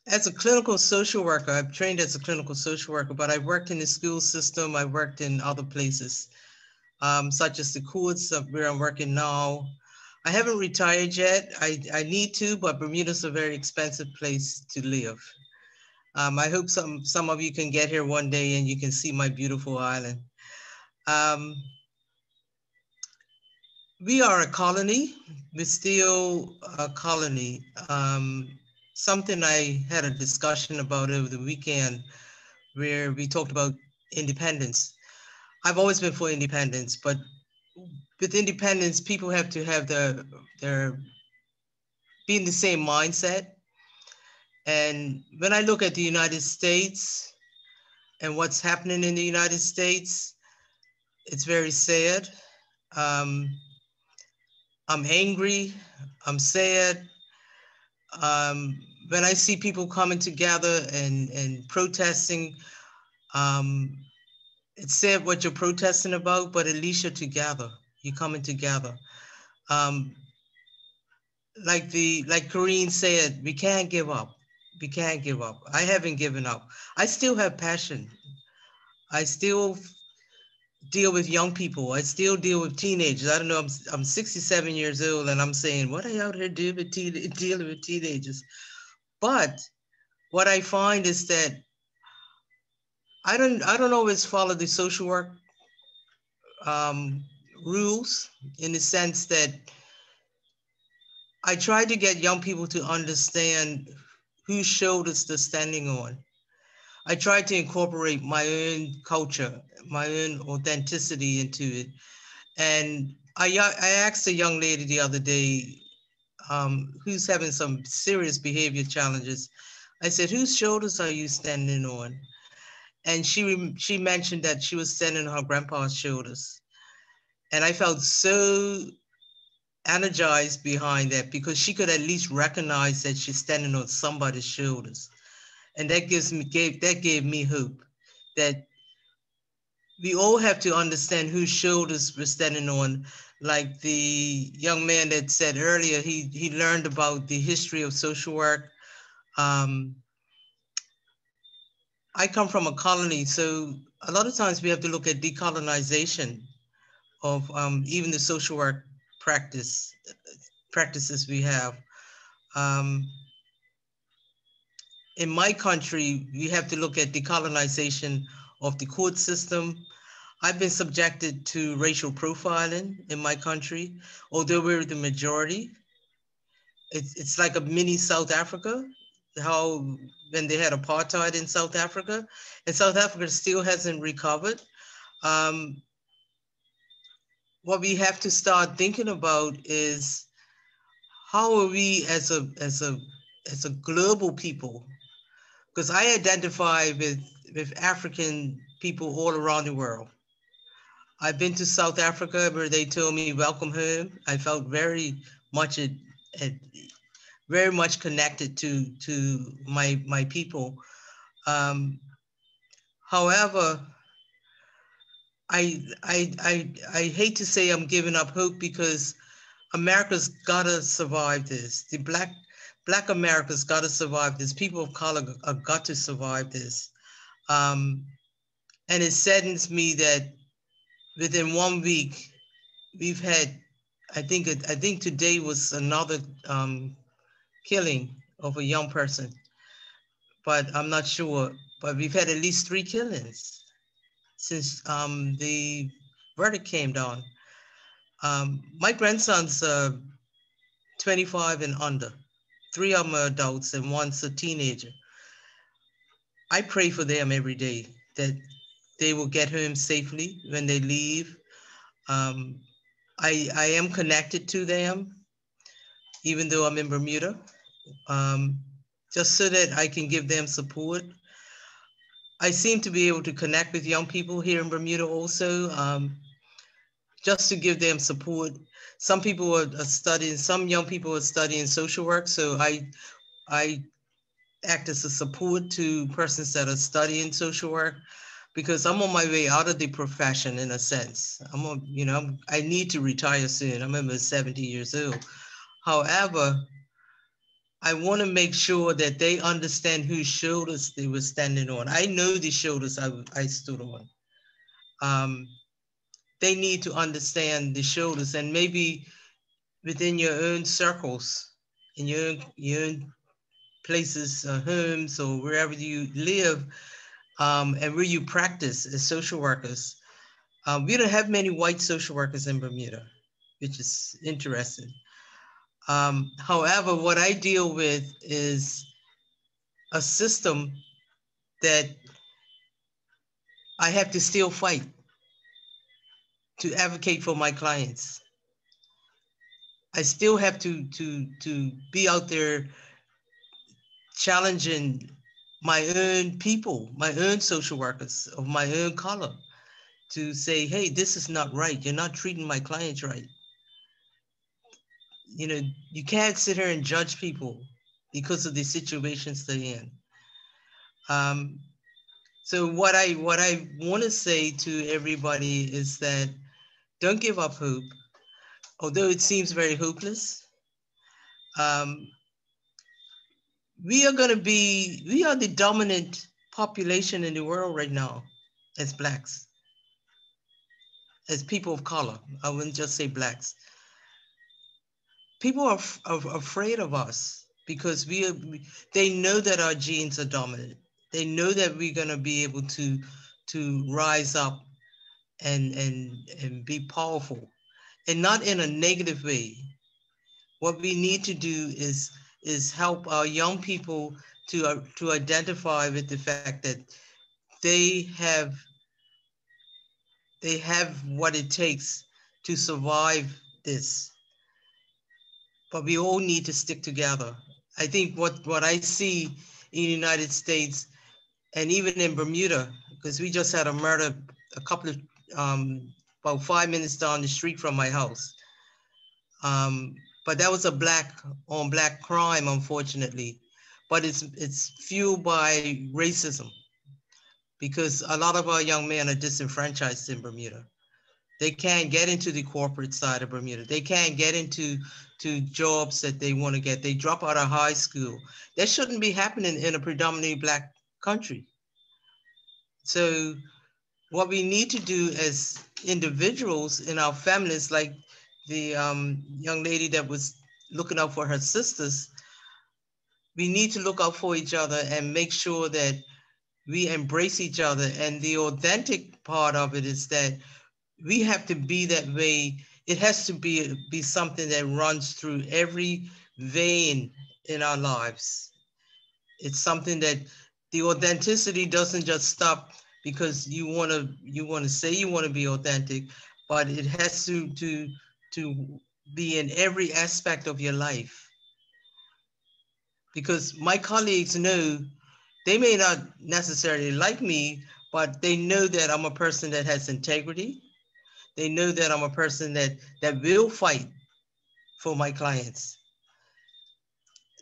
As a clinical social worker, I've trained as a clinical social worker, but I've worked in the school system, I've worked in other places, such as the courts where I'm working now. I haven't retired yet. I need to, but Bermuda's a very expensive place to live. I hope some of you can get here one day and you can see my beautiful island. We are a colony. We're still a colony. Something I had a discussion about over the weekend where we talked about independence. I've always been for independence, but with independence, people have to have be in the same mindset. And when I look at the United States and what's happening in the United States, it's very sad. I'm angry, I'm sad. When I see people coming together and protesting, it's sad what you're protesting about, but at least you're together, you're coming together. Like Karine said, we can't give up. We can't give up. I haven't given up. I still have passion. I still deal with young people. I still deal with teenagers. I don't know, I'm 67 years old and I'm saying, what are you out here dealing with teenagers? But what I find is that I don't always follow the social work rules, in the sense that I try to get young people to understand whose shoulders they're standing on. I try to incorporate my own culture, my own authenticity into it. And I asked a young lady the other day who's having some serious behavior challenges. I said, whose shoulders are you standing on? And she mentioned that she was standing on her grandpa's shoulders. And I felt so energized behind that, because she could at least recognize that she's standing on somebody's shoulders. And that gave me hope that we all have to understand whose shoulders we're standing on. Like the young man that said earlier, he learned about the history of social work. I come from a colony, so a lot of times we have to look at decolonization of even the social work practices we have. In my country, we have to look at decolonization of the court system. I've been subjected to racial profiling in my country, although we're the majority. It's like a mini South Africa, how when they had apartheid in South Africa, and South Africa still hasn't recovered. What we have to start thinking about is how are we as a global people? Because I identify with African people all around the world. I've been to South Africa where they told me welcome home. I felt very much very much connected to my people. However, I hate to say I'm giving up hope because America's gotta survive this. The Black America's gotta survive this. People of color have got to survive this. And it saddens me that within 1 week, we've had, I think today was another killing of a young person, but I'm not sure. But we've had at least 3 killings since the verdict came down. My grandson's 25 and under. 3 of them are adults and 1's a teenager. I pray for them every day that they will get home safely when they leave. I am connected to them, even though I'm in Bermuda, just so that I can give them support. I seem to be able to connect with young people here in Bermuda also, just to give them support. Some people are studying, some young people are studying social work, so I act as a support to persons that are studying social work, because I'm on my way out of the profession in a sense. I need to retire soon. I'm almost 70 years old. However, I want to make sure that they understand whose shoulders they were standing on. I know the shoulders I stood on. They need to understand the shoulders, and maybe within your own circles, in your own places, homes, or wherever you live, and where you practice as social workers. We don't have many white social workers in Bermuda, which is interesting. However, what I deal with is a system that I have to still fight to advocate for my clients. I still have to be out there challenging my own people, my own social workers of my own color, to say, hey, this is not right. You're not treating my clients right. You can't sit here and judge people because of the situations they're in. So what I want to say to everybody is that don't give up hope, although it seems very hopeless. We are the dominant population in the world right now as Blacks, as people of color. I wouldn't just say Blacks. People are afraid of us because they know that our genes are dominant. They know that we're going to be able to rise up and be powerful, and not in a negative way. What we need to do is help our young people to identify with the fact that they have what it takes to survive this. But we all need to stick together. I think what I see in the United States and even in Bermuda, because we just had a murder about 5 minutes down the street from my house. But that was a black on black crime, unfortunately. but it's fueled by racism, because a lot of our young men are disenfranchised in Bermuda. They can't get into the corporate side of Bermuda. They can't get into jobs that they want to get. They drop out of high school. That shouldn't be happening in a predominantly Black country. So what we need to do as individuals in our families, like the young lady that was looking out for her sisters, we need to look out for each other and make sure that we embrace each other. And the authentic part of it is that we have to be that way. It has to be something that runs through every vein in our lives. It's something that the authenticity doesn't just stop because you want to say you want to be authentic, but it has to be in every aspect of your life. Because my colleagues know, they may not necessarily like me, but they know that I'm a person that has integrity. They know that I'm a person that will fight for my clients.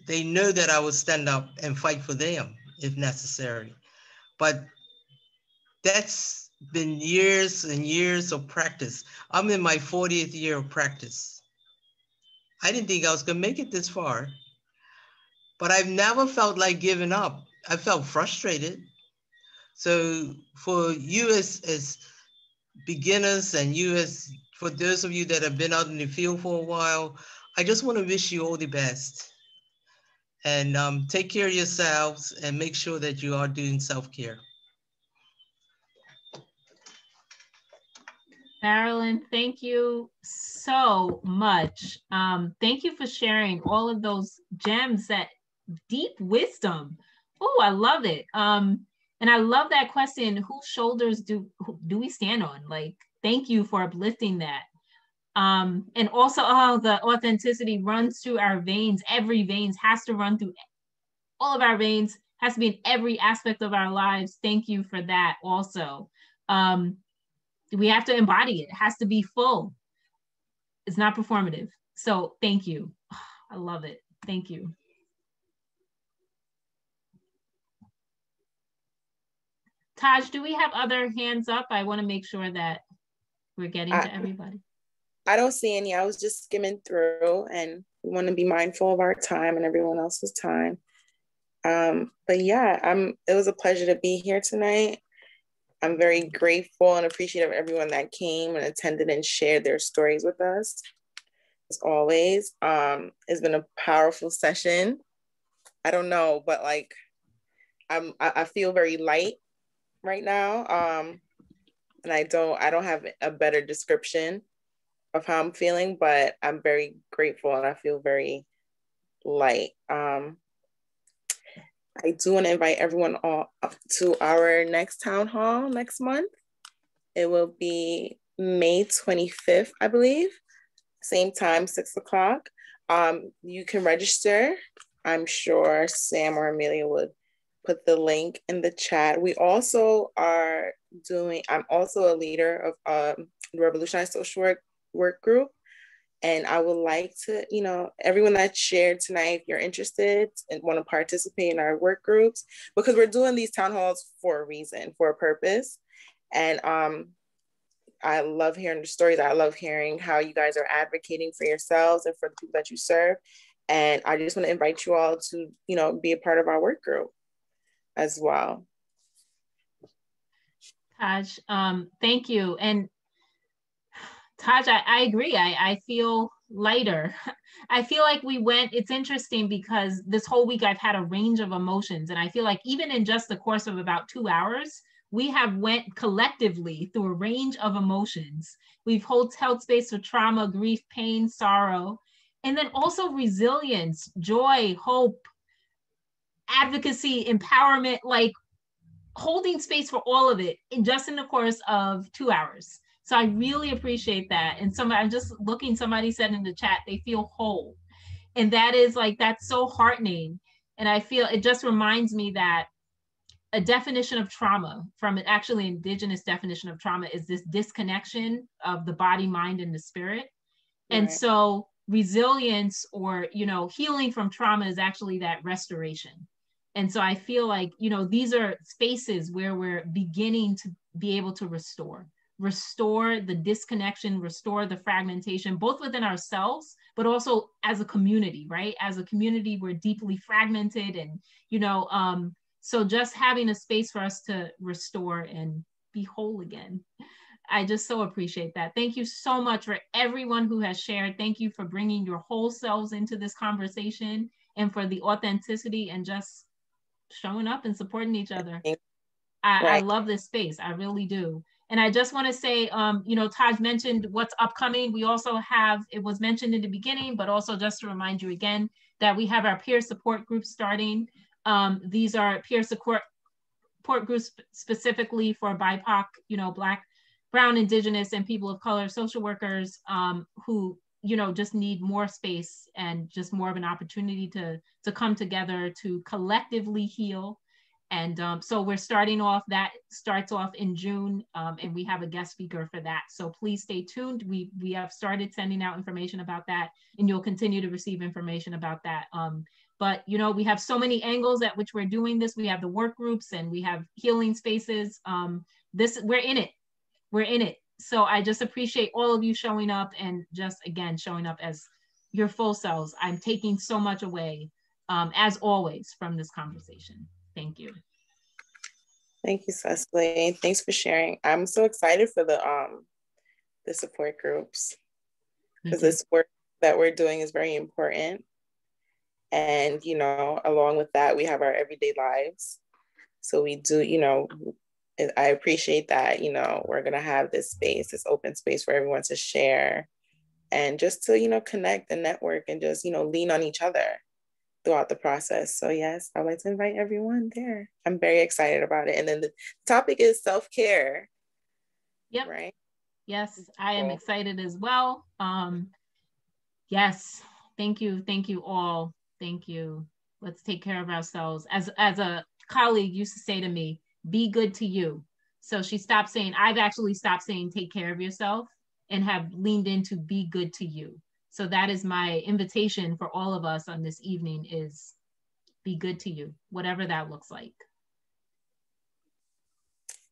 They know that I will stand up and fight for them if necessary. But that's been years and years of practice. I'm in my 40th year of practice. I didn't think I was gonna make it this far, but I've never felt like giving up. I felt frustrated. So for you as beginners, and for those of you that have been out in the field for a while, I just want to wish you all the best. And take care of yourselves and make sure that you are doing self-care. Marilyn, thank you so much. Thank you for sharing all of those gems, that deep wisdom. Oh, I love it. And I love that question, whose shoulders do we stand on? Like, thank you for uplifting that. And also, the authenticity runs through our veins. Every veins has to run through all of our veins, has to be in every aspect of our lives. Thank you for that also. We have to embody it. It has to be full. It's not performative. So thank you. I love it. Thank you. Taj, do we have other hands up? I want to make sure that we're getting to everybody. I don't see any. I was just skimming through, and we want to be mindful of our time and everyone else's time. But yeah, it was a pleasure to be here tonight. I'm very grateful and appreciative of everyone that came and attended and shared their stories with us. As always, it's been a powerful session. I don't know, but like, I feel very light right now. And I don't have a better description of how I'm feeling, but I'm very grateful and I feel very light. I do want to invite everyone all to our next town hall next month. It will be May 25th, I believe. Same time, 6 o'clock. You can register. I'm sure Sam or Amelia would put the link in the chat. We also are I'm also a leader of the Revolutionize Social Work group. And I would like to, everyone that shared tonight, if you're interested and want to participate in our work groups, because we're doing these town halls for a reason, for a purpose. And I love hearing the stories. I love hearing how you guys are advocating for yourselves and for the people that you serve. And I just want to invite you all to, be a part of our work group as well. Taj, thank you. And Taj, I agree. I feel lighter. I feel like it's interesting because this whole week I've had a range of emotions. And I feel like even in just the course of about 2 hours, we have went collectively through a range of emotions. We've held space for trauma, grief, pain, sorrow, and then also resilience, joy, hope, advocacy, empowerment, like holding space for all of it just in the course of 2 hours. So I really appreciate that. And I'm just looking, somebody said in the chat, they feel whole. And that is that's so heartening. And I feel it just reminds me that a definition of trauma, from an actually indigenous definition of trauma, is this disconnection of the body, mind, and the spirit. And so resilience, or, healing from trauma, is actually that restoration. And so I feel like, you know, these are spaces where we're beginning to be able to restore the disconnection, restore the fragmentation, both within ourselves, but also as a community, right? As a community, we're deeply fragmented, and, you know, so just having a space for us to restore and be whole again. I just so appreciate that. Thank you so much for everyone who has shared. Thank you for bringing your whole selves into this conversation, and for the authenticity and just showing up and supporting each other. I love this space. I really do. And I just want to say, you know, Taj mentioned what's upcoming. We also have, it was mentioned in the beginning, but also just to remind you again, that we have our peer support groups starting. These are peer support groups specifically for BIPOC, you know, Black, Brown, Indigenous, and people of color social workers who, you know, just need more space and just more of an opportunity to come together to collectively heal. And so we're starting off, that starts off in June, and we have a guest speaker for that. So please stay tuned. We have started sending out information about that, and you'll continue to receive information about that. But, you know, we have so many angles at which we're doing this. We have the work groups and we have healing spaces. We're in it. We're in it. So I just appreciate all of you showing up, and just, again, showing up as your full selves. I'm taking so much away, as always, from this conversation. Thank you. Thank you, Cecily. Thanks for sharing. I'm so excited for the support groups, because this work that we're doing is very important. And, you know, along with that, we have our everyday lives. So we do, you know, I appreciate that, you know, we're going to have this space, this open space for everyone to share and just to, you know, connect and network and just, you know, lean on each other throughout the process. So yes, I'd like to invite everyone there. I'm very excited about it. And then the topic is self-care. Yep. Right. Yes, I am excited as well. Yes, thank you. Thank you all. Thank you. Let's take care of ourselves. As a colleague used to say to me, be good to you. So she stopped saying, I've actually stopped saying, take care of yourself, and have leaned into be good to you. So that is my invitation for all of us on this evening, is be good to you, whatever that looks like.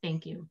Thank you.